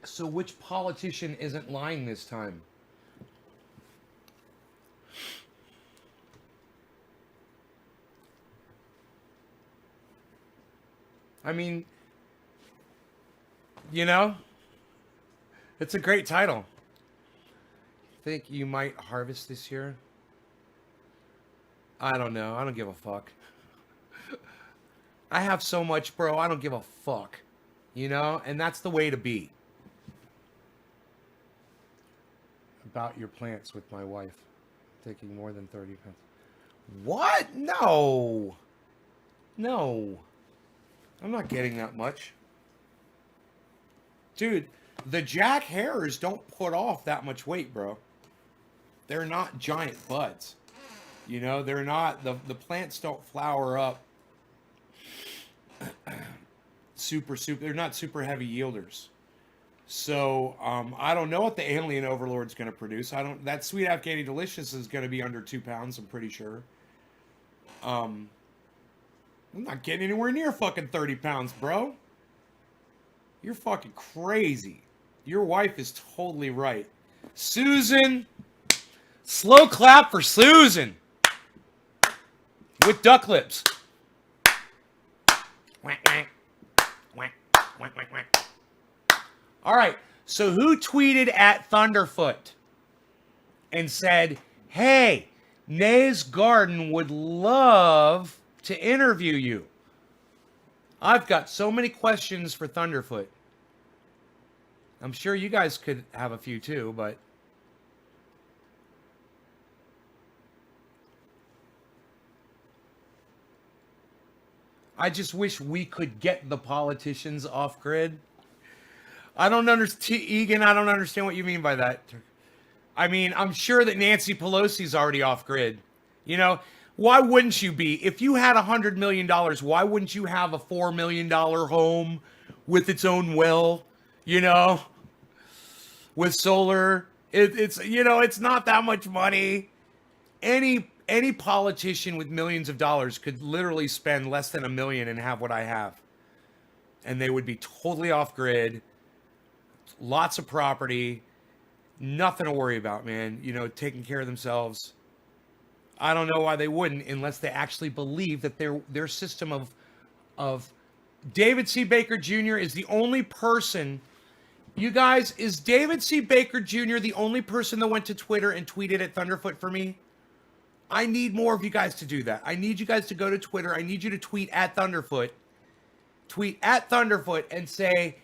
So which politician isn't lying this time? I mean, you know, it's a great title. Think you might harvest this year? I don't know. I don't give a fuck. I have so much, bro. I don't give a fuck. You know, and that's the way to be. About your plants with my wife. Taking more than 30 pounds. What? No. No. I'm not getting that much. Dude, the Jack Hares don't put off that much weight, bro. They're not giant buds. You know, they're not, the plants don't flower up super, they're not super heavy yielders. So, I don't know what the Alien Overlord's going to produce. That Sweet Afghani Delicious is going to be under 2 pounds, I'm pretty sure. I'm not getting anywhere near fucking 30 pounds, bro. You're fucking crazy. Your wife is totally right. Susan! Slow clap for Susan! With duck lips. All right, so who tweeted at Thunderfoot and said, hey, Nay's Garden would love to interview you? I've got so many questions for Thunderfoot. I'm sure you guys could have a few too, but... I just wish we could get the politicians off grid. I don't understand, Egan, I don't understand what you mean by that. I mean, I'm sure that Nancy Pelosi's already off grid. You know, why wouldn't you be? If you had $100 million, why wouldn't you have a $4 million home with its own well, you know, with solar? It's, you know, it's not that much money. Any politician with millions of dollars could literally spend less than $1 million and have what I have. And they would be totally off grid. Lots of property, nothing to worry about, man. You know, taking care of themselves. I don't know why they wouldn't, unless they actually believe that their system of David C. Baker Jr. is the only person. You guys, is David C. Baker Jr. the only person that went to Twitter and tweeted at Thunderfoot for me? I need more of you guys to do that. I need you guys to go to Twitter. I need you to tweet at Thunderfoot. Tweet at Thunderfoot and say,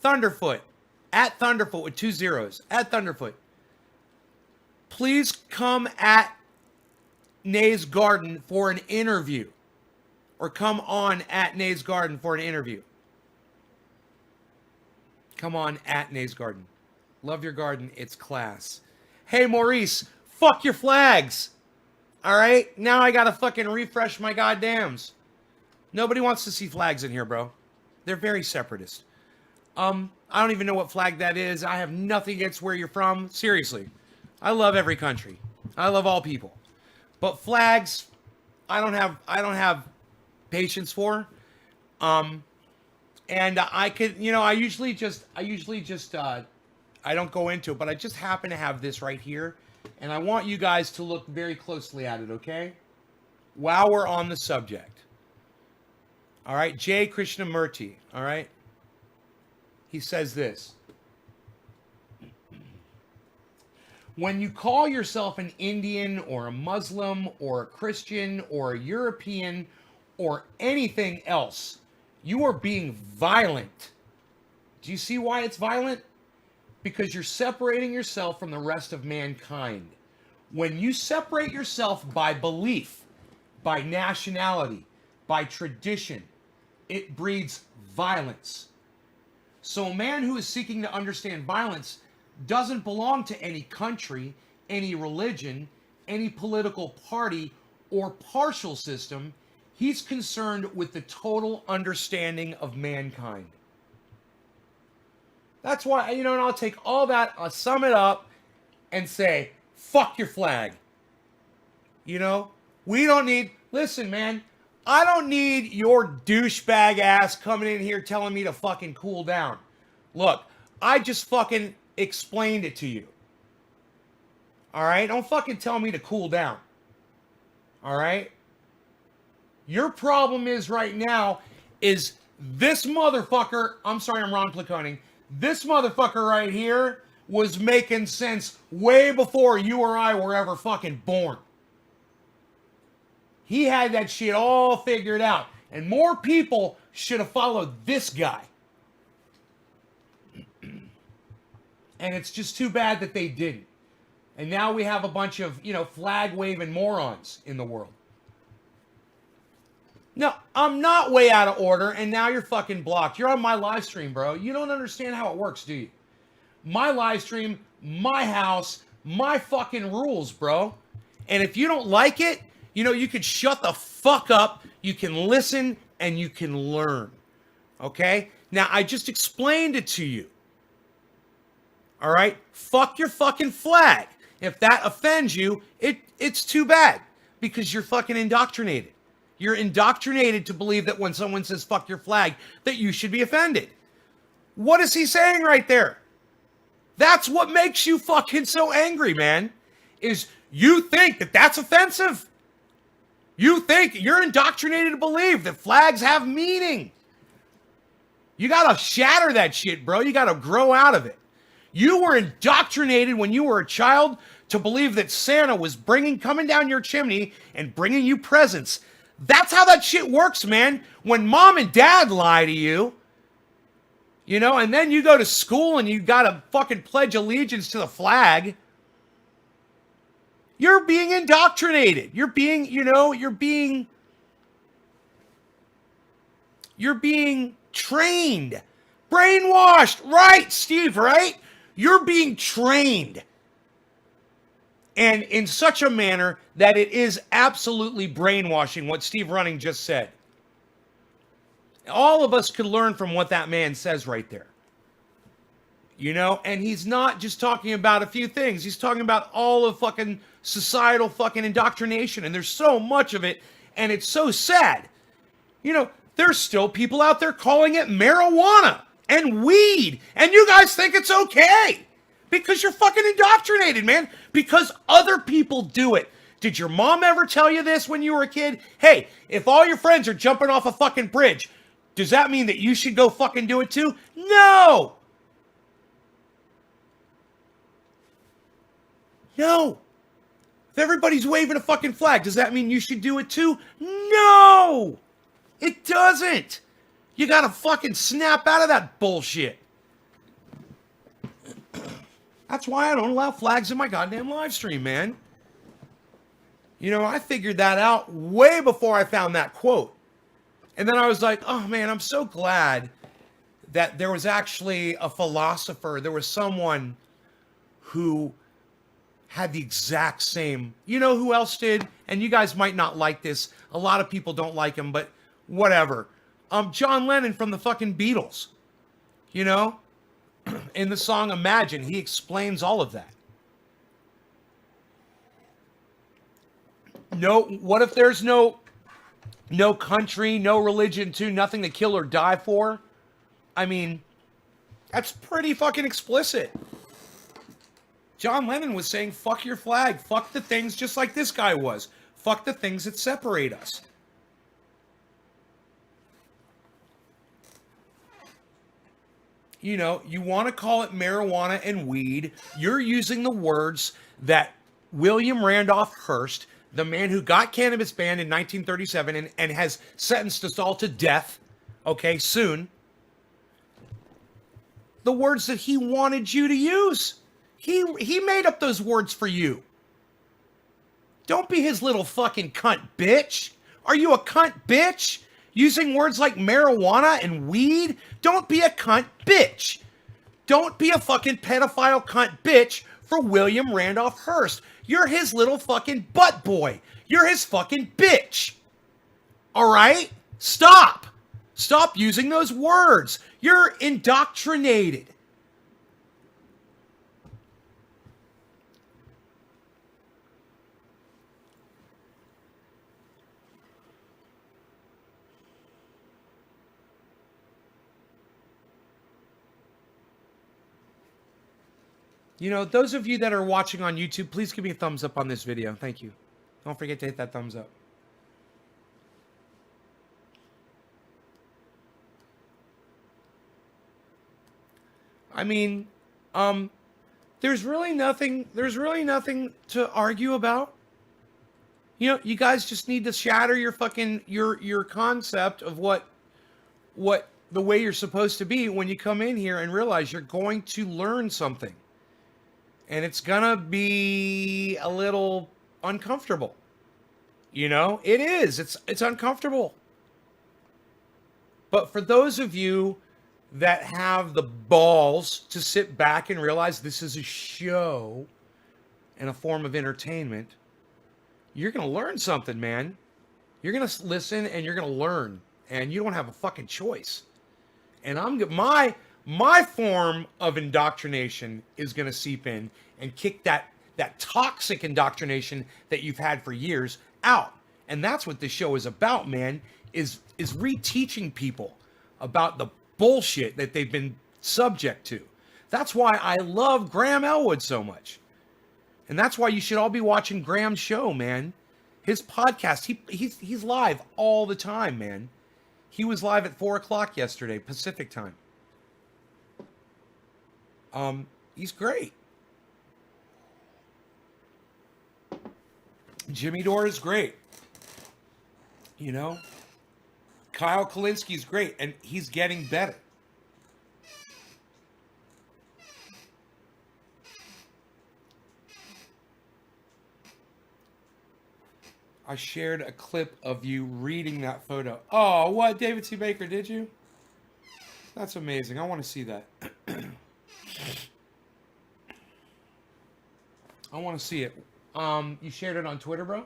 Thunderfoot. At Thunderfoot with 2 zeros. At Thunderfoot. Please come at Nay's Garden for an interview. Or come on at Nay's Garden for an interview. Come on at Nay's Garden. Love your garden. It's class. Hey, Maurice. Fuck your flags. All right? Now I gotta fucking refresh my goddams. Nobody wants to see flags in here, bro. They're very separatist. I don't even know what flag that is. I have nothing against where you're from. Seriously. I love every country. I love all people. But flags, I don't have patience for. And I could, you know, I usually just I don't go into it, but I just happen to have this right here. And I want you guys to look very closely at it, okay? While we're on the subject. All right, Jay Krishnamurti, all right? He says this. When you call yourself an Indian or a Muslim or a Christian or a European or anything else, you are being violent. Do you see why it's violent? Because you're separating yourself from the rest of mankind. When you separate yourself by belief, by nationality, by tradition, it breeds violence. So a man who is seeking to understand violence doesn't belong to any country, any religion, any political party, or partial system. He's concerned with the total understanding of mankind. That's why, you know, and I'll take all that, I'll sum it up and say, fuck your flag. You know, we don't need, listen, man, I don't need your douchebag ass coming in here telling me to fucking cool down. Look, I just fucking explained it to you. All right? Don't fucking tell me to cool down. All right? Your problem is right now is this motherfucker, I'm sorry, I'm Ron Placoning. This motherfucker right here was making sense way before you or I were ever fucking born. He had that shit all figured out. And more people should have followed this guy. And it's just too bad that they didn't. And now we have a bunch of, flag waving morons in the world. No, I'm not way out of order, and now you're fucking blocked. You're on my live stream, bro. You don't understand how it works, do you? My live stream, my house, my fucking rules, bro. And if you don't like it, you can shut the fuck up, you can listen, and you can learn. Okay? Now, I just explained it to you. All right? Fuck your fucking flag. If that offends you, it's too bad, because you're fucking indoctrinated. You're indoctrinated to believe that when someone says fuck your flag, that you should be offended. What is he saying right there? That's what makes you fucking so angry, man. Is you think that that's offensive. You think you're indoctrinated to believe that flags have meaning. You gotta shatter that shit, bro. You gotta grow out of it. You were indoctrinated when you were a child to believe that Santa was coming down your chimney and bringing you presents. That's how that shit works, man. When mom and dad lie to you, and then you go to school and you gotta fucking pledge allegiance to the flag, you're being indoctrinated. You're being trained. Brainwashed. Right, Steve, right? You're being trained. And in such a manner that it is absolutely brainwashing what Steve Running just said. All of us could learn from what that man says right there. And he's not just talking about a few things. He's talking about all of fucking societal fucking indoctrination. And there's so much of it. And it's so sad. There's still people out there calling it marijuana and weed. And you guys think it's okay. Because you're fucking indoctrinated, man. Because other people do it. Did your mom ever tell you this when you were a kid? Hey, if all your friends are jumping off a fucking bridge, does that mean that you should go fucking do it too? No! No! If everybody's waving a fucking flag, does that mean you should do it too? No! It doesn't! You gotta fucking snap out of that bullshit. That's why I don't allow flags in my goddamn live stream, man. I figured that out way before I found that quote. And then I was like, oh man, I'm so glad that there was actually a philosopher. There was someone who had the exact same. You know who else did? And you guys might not like this. A lot of people don't like him, but whatever. John Lennon from the fucking Beatles. In the song Imagine, he explains all of that. No, what if there's no country, no religion, too, nothing to kill or die for? I mean, that's pretty fucking explicit. John Lennon was saying, fuck your flag, fuck the things, just like this guy was. Fuck the things that separate us. You want to call it marijuana and weed. You're using the words that William Randolph Hearst, the man who got cannabis banned in 1937 and has sentenced us all to death, soon. The words that he wanted you to use. He made up those words for you. Don't be his little fucking cunt bitch. Are you a cunt bitch? Using words like marijuana and weed? Don't be a cunt bitch. Don't be a fucking pedophile cunt bitch for William Randolph Hearst. You're his little fucking butt boy. You're his fucking bitch. All right? Stop. Stop using those words. You're indoctrinated. Those of you that are watching on YouTube, please give me a thumbs up on this video. Thank you. Don't forget to hit that thumbs up. I mean, there's really nothing to argue about. You guys just need to shatter your fucking your concept of what the way you're supposed to be when you come in here and realize you're going to learn something. And it's gonna be a little uncomfortable. You know, it is. It's uncomfortable. But for those of you that have the balls to sit back and realize this is a show and a form of entertainment, you're going to learn something, man. You're going to listen and you're going to learn, and you don't have a fucking choice. And my form of indoctrination is going to seep in and kick that toxic indoctrination that you've had for years out. And that's what this show is about, man, is reteaching people about the bullshit that they've been subject to. That's why I love Graham Elwood so much. And that's why you should all be watching Graham's show, man. His podcast, he's live all the time, man. He was live at 4 o'clock yesterday, Pacific time. He's great. Jimmy Dore is great. You know? Kyle Kalinski's great, and he's getting better. I shared a clip of you reading that photo. Oh, what? David C. Baker, did you? That's amazing. I want to see that. I want to see it. You shared it on Twitter, bro?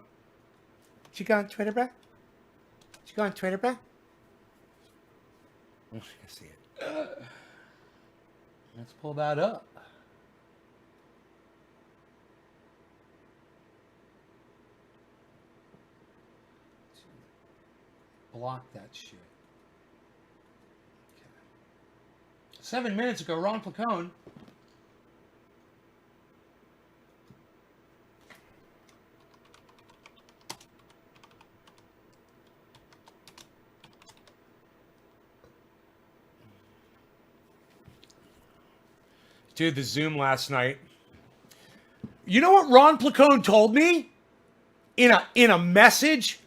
Did you go on Twitter, bro? Did you go on Twitter, bro? I see it. Let's pull that up. Block that shit. Okay. 7 minutes ago, Ron Placone. Dude, the Zoom last night. You know what Ron Placone told me? In a message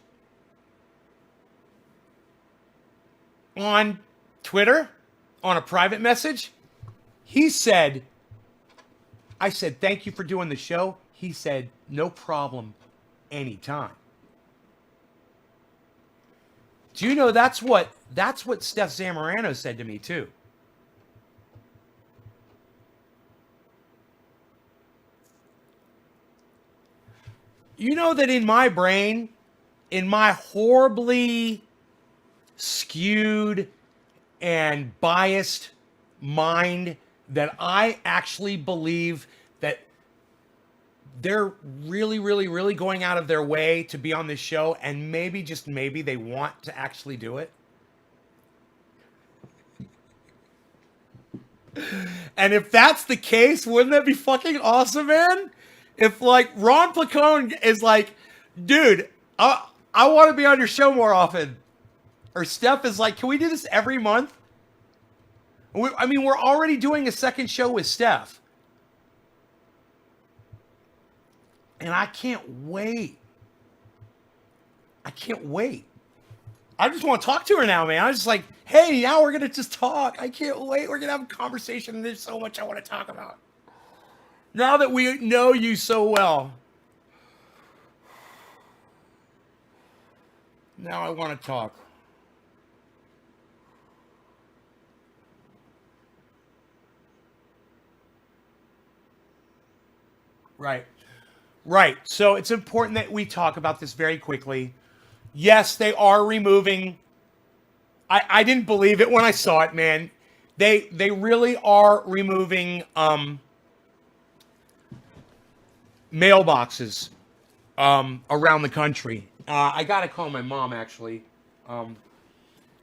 on Twitter, on a private message, he said, I said, thank you for doing the show. He said, no problem, anytime. Do you know that's what Steph Zamorano said to me too? You know that in my brain, in my horribly skewed and biased mind, that I actually believe that they're really, really, really going out of their way to be on this show, and maybe, just maybe, they want to actually do it. And if that's the case, wouldn't that be fucking awesome, man? If, like, Ron Placone is like, dude, I want to be on your show more often. Or Steph is like, can we do this every month? We're already doing a second show with Steph. And I can't wait. I can't wait. I just want to talk to her now, man. I'm just like, hey, now we're going to just talk. I can't wait. We're going to have a conversation. There's so much I want to talk about. Now that we know you so well. Now I want to talk. Right. Right. So it's important that we talk about this very quickly. Yes, they are removing. I didn't believe it when I saw it, man. They really are removing mailboxes around the country. I gotta call my mom actually.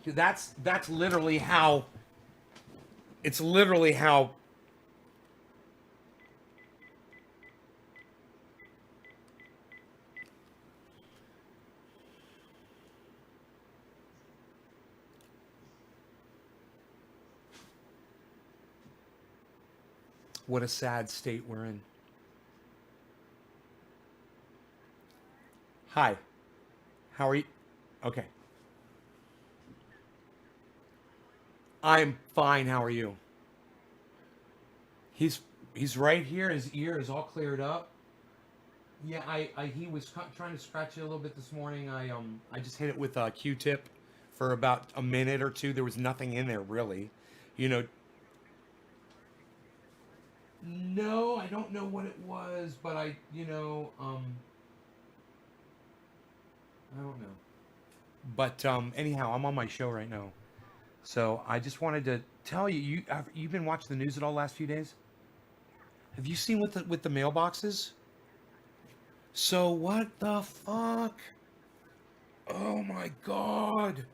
That's literally how. It's literally how. What a sad state we're in. Hi. How are you? Okay. I'm fine. How are you? He's He's right here. His ear is all cleared up. Yeah, he was trying to scratch it a little bit this morning. I just hit it with a Q-tip for about a minute or two. There was nothing in there really, you know. No, I don't know what it was, but I don't know. But anyhow, I'm on my show right now, so I just wanted to tell you, you've been watching the news at all last few days? Have you seen with the mailboxes? So what the fuck? Oh my god.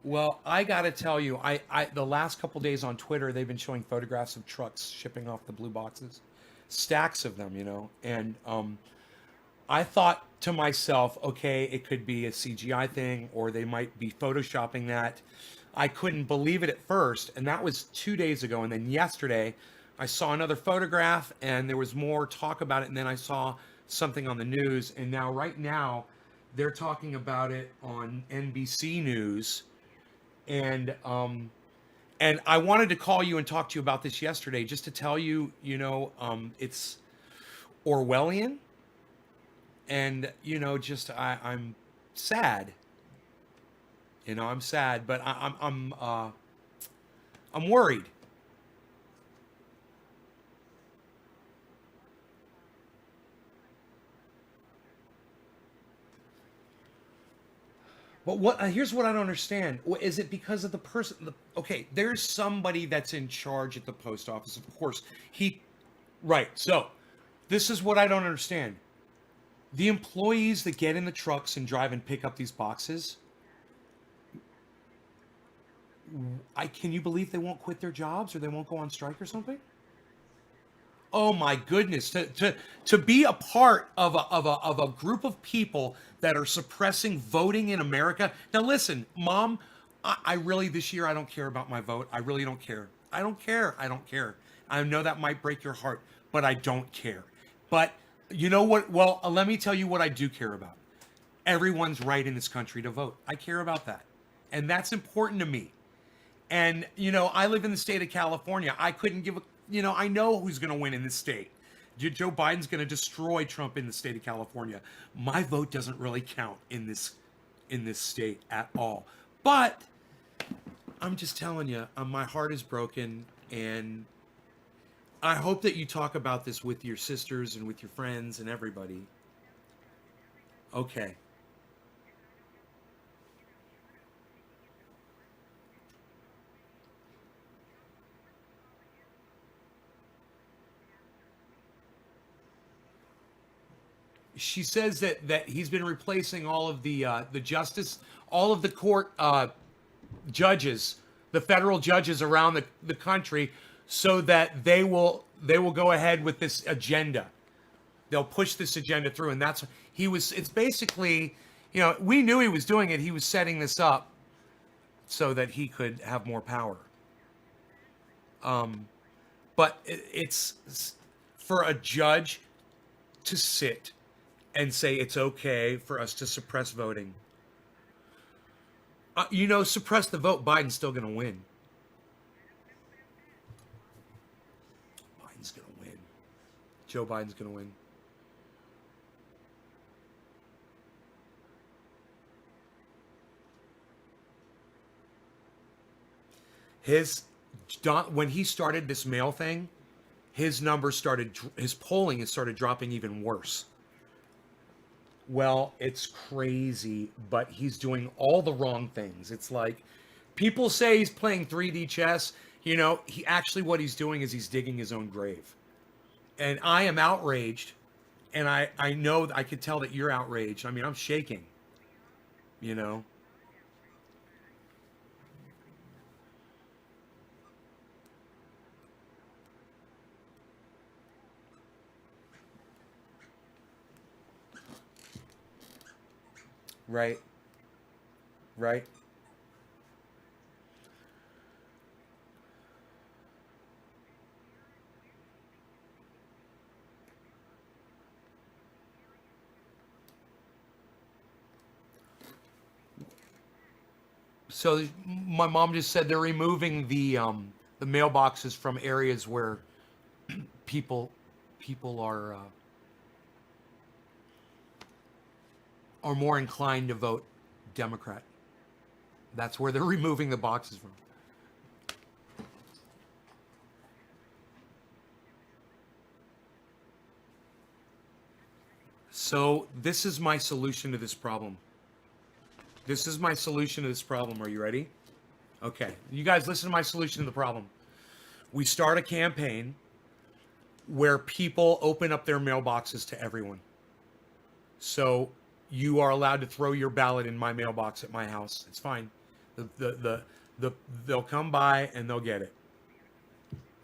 Well, I gotta tell you, I the last couple days on Twitter, they've been showing photographs of trucks shipping off the blue boxes, stacks of them, and I thought to myself, okay, it could be a CGI thing, or they might be photoshopping that. I couldn't believe it at first, and that was 2 days ago. And then yesterday, I saw another photograph, and there was more talk about it. And then I saw something on the news, and now, right now, they're talking about it on NBC News, and I wanted to call you and talk to you about this yesterday, just to tell you, it's Orwellian, and just I'm sad. I'm sad, but I'm worried. But here's what I don't understand. Is it because of the person? Okay, there's somebody that's in charge at the post office. Of course, right. So, this is what I don't understand. The employees that get in the trucks and drive and pick up these boxes, can you believe they won't quit their jobs, or they won't go on strike or something? Oh my goodness! To be a part of a group of people that are suppressing voting in America. Now listen, Mom, I really, this year, I don't care about my vote. I really don't care. I don't care. I don't care. I know that might break your heart, but I don't care. But you know what? Well, let me tell you what I do care about. Everyone's right in this country to vote. I care about that, and that's important to me. And I live in the state of California. I couldn't give a I know who's going to win in this state. Joe Biden's going to destroy Trump in the state of California. My vote doesn't really count in this state at all. But I'm just telling you, my heart is broken, and I hope that you talk about this with your sisters and with your friends and everybody. Okay. She says that he's been replacing all of the justice, all of the court judges, the federal judges around the country, so that they will go ahead with this agenda. They'll push this agenda through, and it's basically, we knew he was doing it. He was setting this up so that he could have more power. But it's for a judge to sit and say it's okay for us to suppress voting. Suppress the vote, Biden's still going to win. Biden's going to win. Joe Biden's going to win. When he started this mail thing, his polling has started dropping even worse. Well, it's crazy, but he's doing all the wrong things. It's like, people say he's playing 3D chess. What he's doing is he's digging his own grave. And I am outraged, and I know, I could tell that you're outraged. I mean, I'm shaking, Right. Right. So my mom just said they're removing the mailboxes from areas where people are more inclined to vote Democrat. That's where they're removing the boxes from. So this is my solution to this problem. This is my solution to this problem. Are you ready? Okay. You guys listen to my solution to the problem. We start a campaign where people open up their mailboxes to everyone. So you are allowed to throw your ballot in my mailbox at my house. It's fine. They'll come by and they'll get it.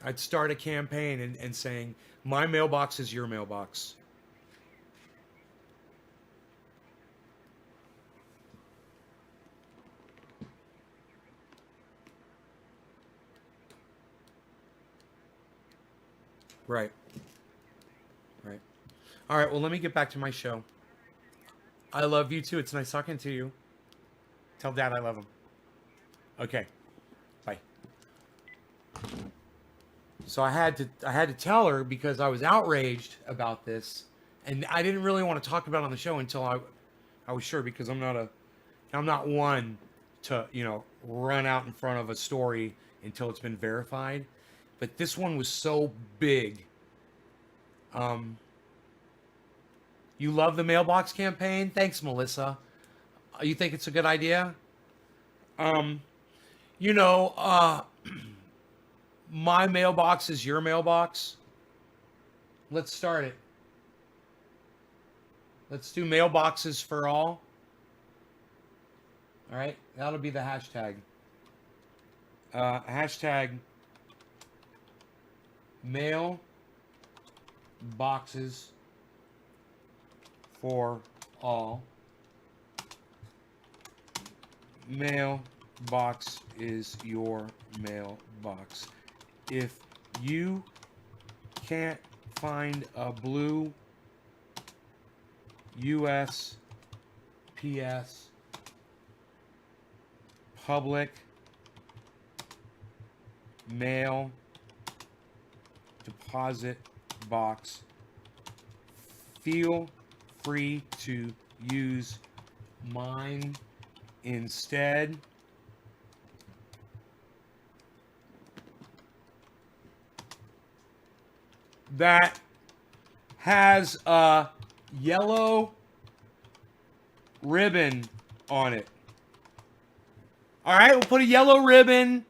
I'd start a campaign and saying, my mailbox is your mailbox. Right. Right. All right, well, let me get back to my show. I love you too. It's nice talking to you. Tell Dad I love him. Okay. Bye. So I had to tell her because I was outraged about this, and I didn't really want to talk about it on the show until I was sure, because I'm not one to, run out in front of a story until it's been verified. But this one was so big. You love the mailbox campaign? Thanks, Melissa. You think it's a good idea? My mailbox is your mailbox. Let's start it. Let's do mailboxes for all. All right, that'll be the hashtag. Hashtag mail boxes for all. Mailbox is your mailbox. If you can't find a blue USPS public mail deposit box, feel free to use mine instead. That has a yellow ribbon on it. All right, we'll put a yellow ribbon.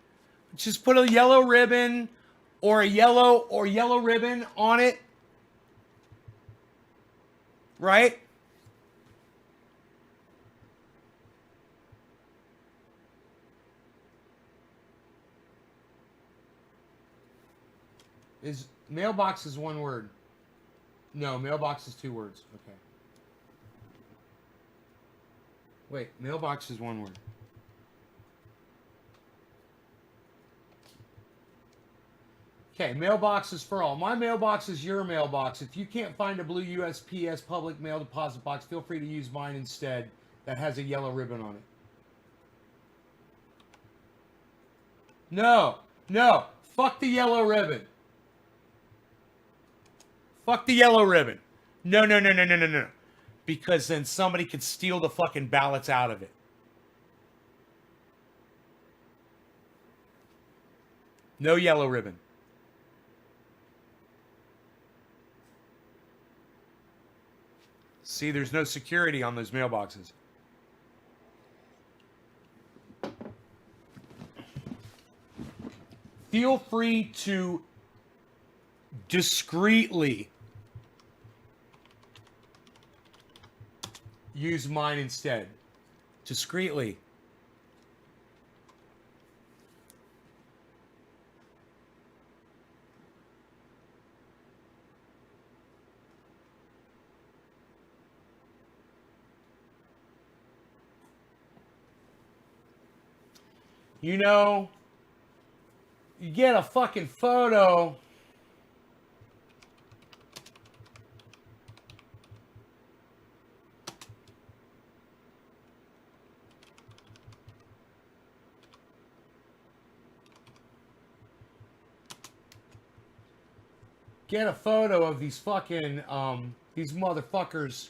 Just put a yellow ribbon or a yellow ribbon on it. Right? Is mailbox is one word? No, mailbox is 2 words. Okay. Wait, mailbox is 1 word. Okay, mailbox is for all. My mailbox is your mailbox. If you can't find a blue USPS public mail deposit box, feel free to use mine instead. That has a yellow ribbon on it. No. Fuck the yellow ribbon. Fuck the yellow ribbon. No. Because then somebody could steal the fucking ballots out of it. No yellow ribbon. See, there's no security on those mailboxes. Feel free to discreetly use mine instead. Discreetly. You get a fucking photo. Get a photo of these fucking, these motherfuckers.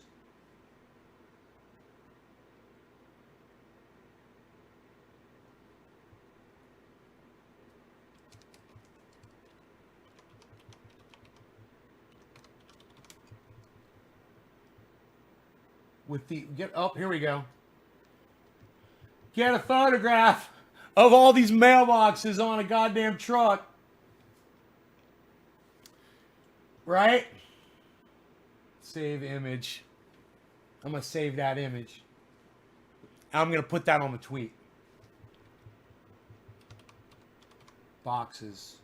With the, get up, here we go. Get a photograph of all these mailboxes on a goddamn truck. Right? Save image. I'm going to save that image. I'm going to put that on the tweet. Boxes.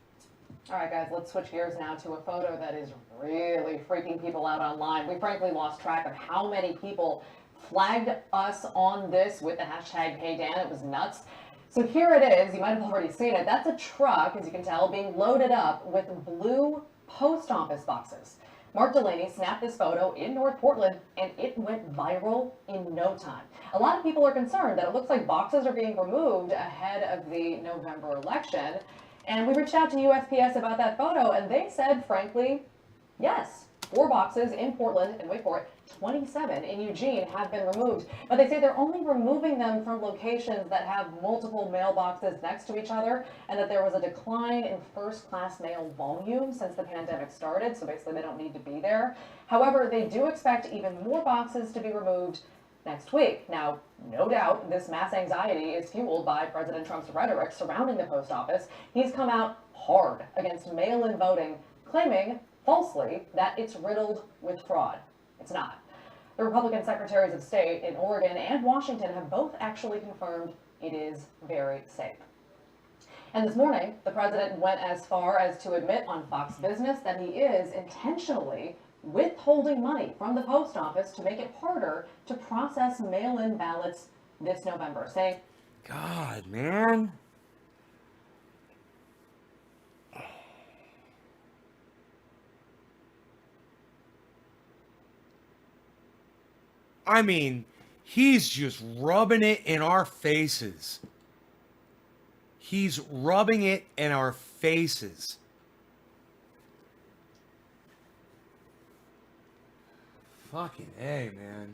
All right, guys, let's switch gears now to a photo that is really freaking people out online. We frankly lost track of how many people flagged us on this with the hashtag HeyDan. It was nuts. So here it is. You might have already seen it. That's a truck, as you can tell, being loaded up with blue post office boxes. Mark Delaney snapped this photo in North Portland, and it went viral in no time. A lot of people are concerned that it looks like boxes are being removed ahead of the November election. And we reached out to USPS about that photo, and they said, frankly, yes. 4 boxes in Portland, and wait for it, 27 in Eugene have been removed. But they say they're only removing them from locations that have multiple mailboxes next to each other, and that there was a decline in first-class mail volume since the pandemic started, so basically they don't need to be there. However, they do expect even more boxes to be removed next week. Now, no doubt this mass anxiety is fueled by President Trump's rhetoric surrounding the post office. He's come out hard against mail-in voting, claiming falsely that it's riddled with fraud. It's not. The Republican secretaries of state in Oregon and Washington have both actually confirmed it is very safe. And this morning, the president went as far as to admit on Fox Business that he is intentionally withholding money from the post office to make it harder to process mail-in ballots this November, saying, God, man. I mean, he's just rubbing it in our faces. He's rubbing it in our faces. Fucking A, man.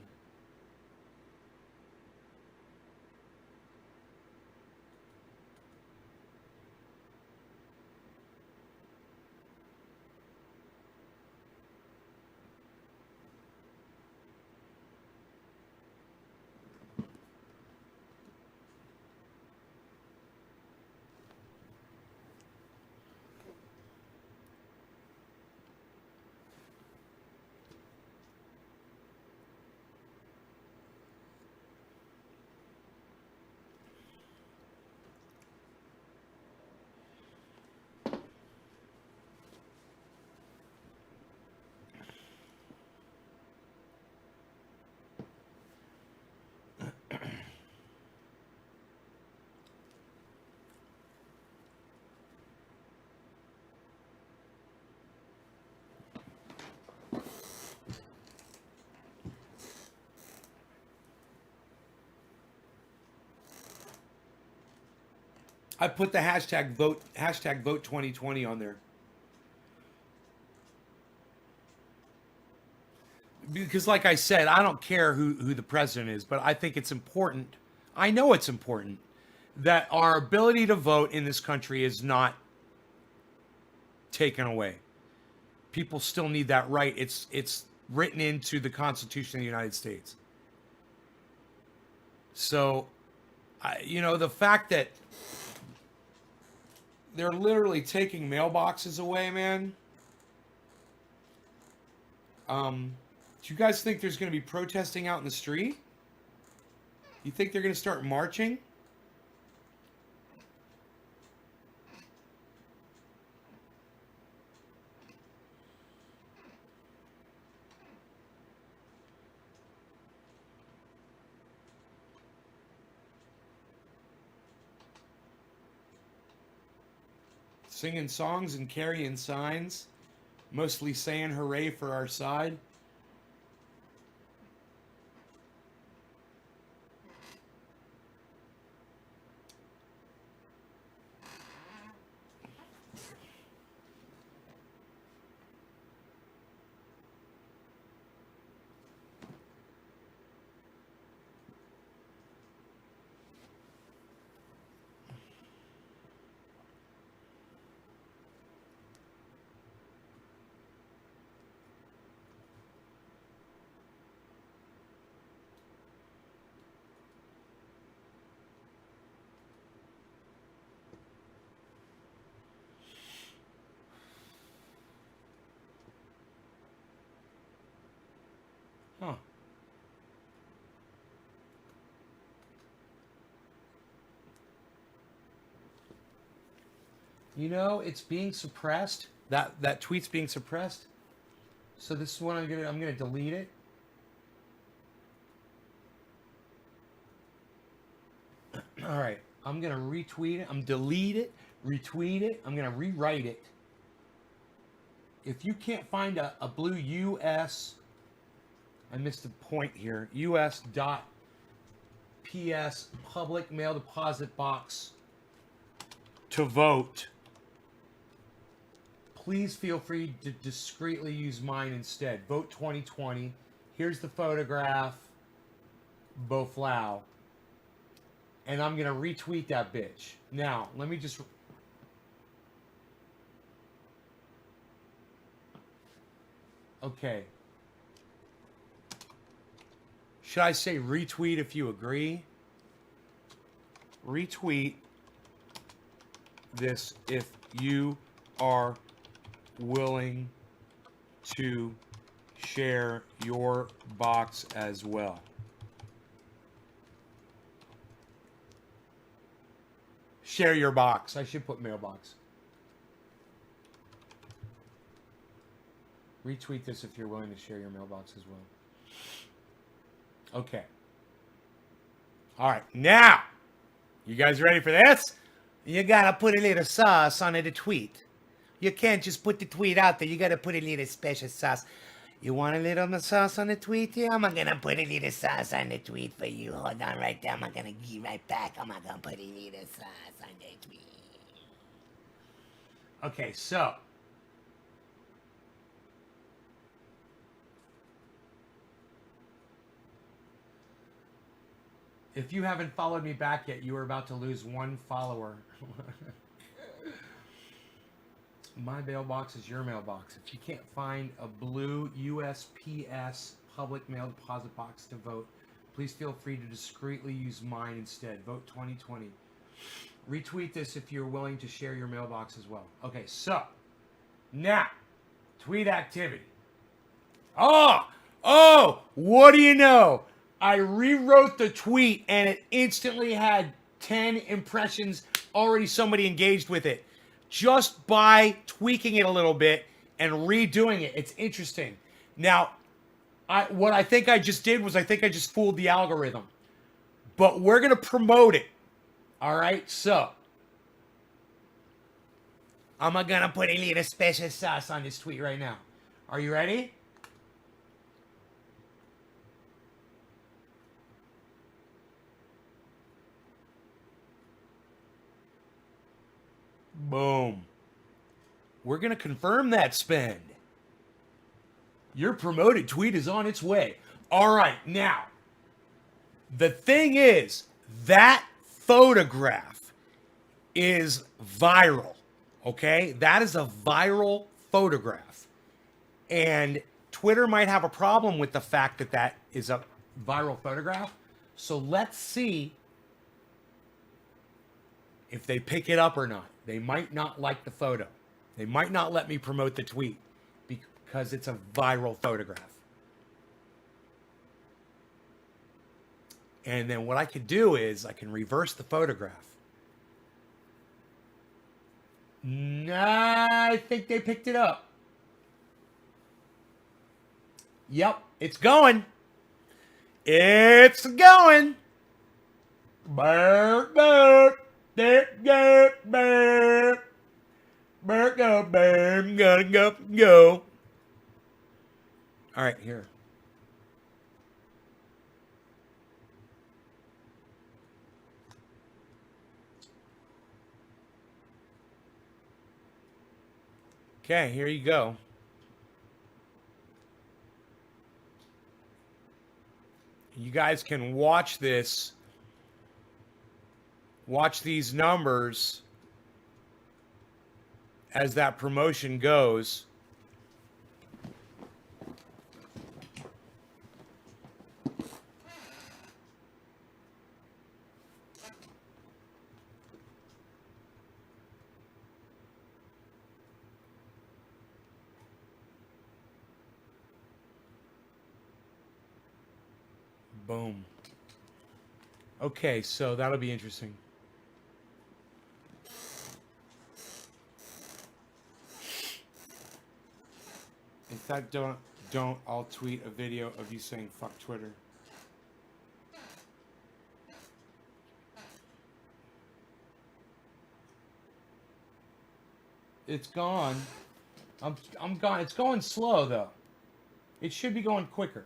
I put the hashtag vote 2020 on there. Because like I said, I don't care who the president is, but I think it's important. I know it's important that our ability to vote in this country is not taken away. People still need that right. It's written into the Constitution of the United States. So, the fact that they're literally taking mailboxes away, man. Do you guys think there's going to be protesting out in the street? You think they're going to start marching? Singing songs and carrying signs, mostly saying hooray for our side. You know, it's being suppressed. That tweet's being suppressed. So this is what I'm gonna delete it. All right, I'm gonna retweet it. I'm delete it, retweet it. I'm gonna rewrite it. If you can't find a blue US, I missed a point here. US dot PS public mail deposit box to vote. Please feel free to discreetly use mine instead. Vote 2020. Here's the photograph. Boflau. And I'm going to retweet that bitch. Now, let me just... Okay. Should I say retweet if you agree? Retweet this if you are willing to share your box as well. Share your box. I should put mailbox. Retweet this if you're willing to share your mailbox as well. Okay. All right. Now, you guys ready for this? You gotta put a little sauce on the tweet. You can't just put the tweet out there. You gotta put a little special sauce. You want a little sauce on the tweet? Yeah, I'm gonna put a little sauce on the tweet for you. Hold on right there. I'm gonna give right back. I'm gonna put a little sauce on the tweet. Okay, so. If you haven't followed me back yet, you are about to lose one follower. My mailbox is your mailbox. If you can't find a blue USPS public mail deposit box to vote, please feel free to discreetly use mine instead. Vote 2020. Retweet this if you're willing to share your mailbox as well. Okay, so now tweet activity. Oh, what do you know? I rewrote the tweet and it instantly had 10 impressions. Already somebody engaged with it. Just by tweaking it a little bit and redoing it. It's interesting. Now, what I think I just did was I think I just fooled the algorithm. But we're going to promote it. All right? So, I'm going to put a little special sauce on this tweet right now. Are you ready? Boom. We're going to confirm that spend. Your promoted tweet is on its way. All right, now, the thing is, that photograph is viral, okay? That is a viral photograph. And Twitter might have a problem with the fact that that is a viral photograph. So let's see if they pick it up or not. They might not like the photo. They might not let me promote the tweet because it's a viral photograph. And then what I could do is I can reverse the photograph. Nah, I think they picked it up. Yep, it's going. It's going. Burp, burp. Go, gotta go. All right, here. Okay, here you go. You guys can watch this. Watch these numbers as that promotion goes. Boom. Okay, so that'll be interesting. If that don't, I'll tweet a video of you saying fuck Twitter. It's gone. I'm gone. It's going slow though. It should be going quicker.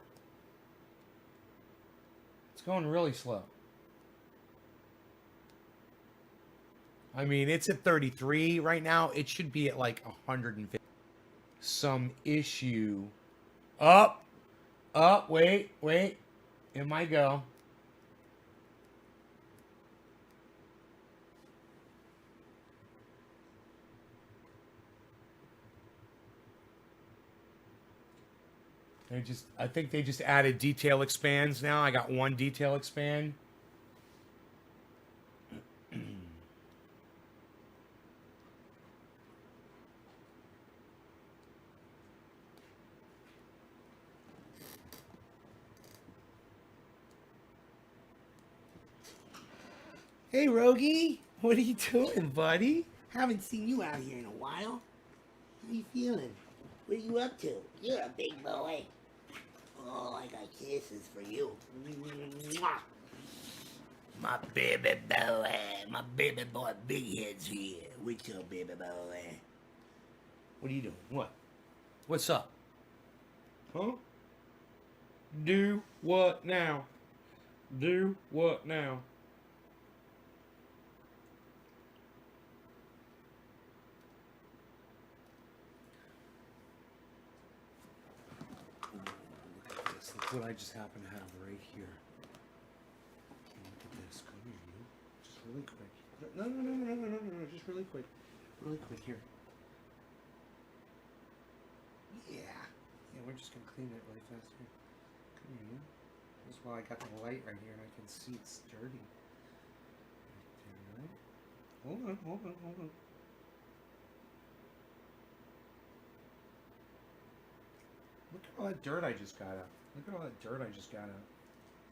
It's going really slow. I mean, it's at 33 right now. It should be at like 150. Some issue. Up. Wait. It might go. I think they just added detail expands now. I got one detail expand. Hey, Rogie. What are you doing, buddy? Haven't seen you out here in a while. How you feeling? What are you up to? You're a big boy. Oh, I got kisses for you. Mwah. My baby boy. My baby boy Big Head's here. What's up, baby boy? What are you doing? What? What's up? Huh? Do what now? Do what now? What I just happen to have right here. Look at this. Come here, you. Just really quick. No. Just really quick. Really quick here. Yeah. Yeah, we're just gonna clean it really fast here. Come here, you. That's why I got the light right here and I can see it's dirty. Right. Hold on. Look at all that dirt I just got out. Look at all that dirt I just got out.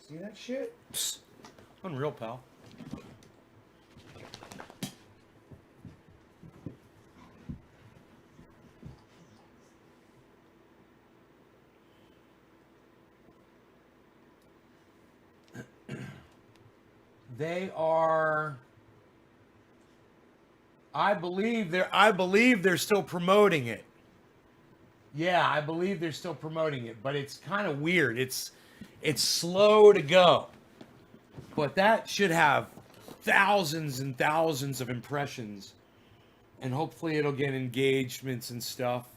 See that shit? Psst. Unreal, pal. They are. I believe they're still promoting it. Yeah, I believe they're still promoting it, but it's kind of weird. It's slow to go. But that should have thousands and thousands of impressions. And hopefully it'll get engagements and stuff.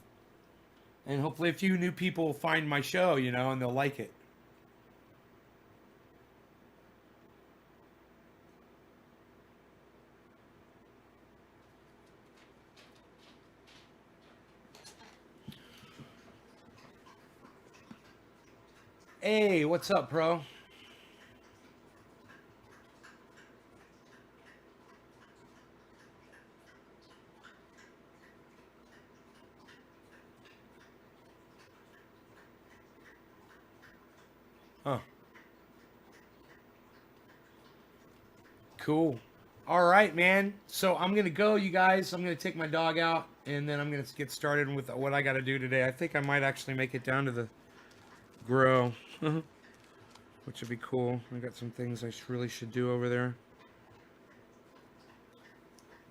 And hopefully a few new people will find my show, you know, and they'll like it. Hey, what's up, bro? Huh. Cool. All right, man. So I'm going to go, you guys. I'm going to take my dog out, and then I'm going to get started with what I got to do today. I think I might actually make it down to the grow, which would be cool. I got some things I really should do over there.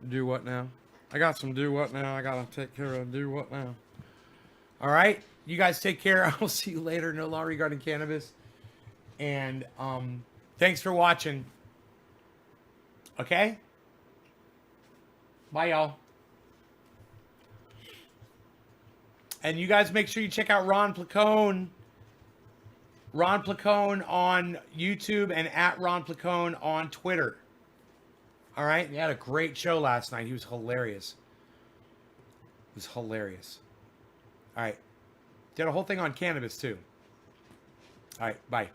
Do what now? I got some do what now. I got to take care of do what now. All right. You guys take care. I will see you later. No law regarding cannabis. And thanks for watching. Okay? Bye, y'all. And you guys make sure you check out Ron Placone. Ron Placone on YouTube and at Ron Placone on Twitter. All right? He had a great show last night. He was hilarious. It was hilarious. All right. Did a whole thing on cannabis, too. All right. Bye.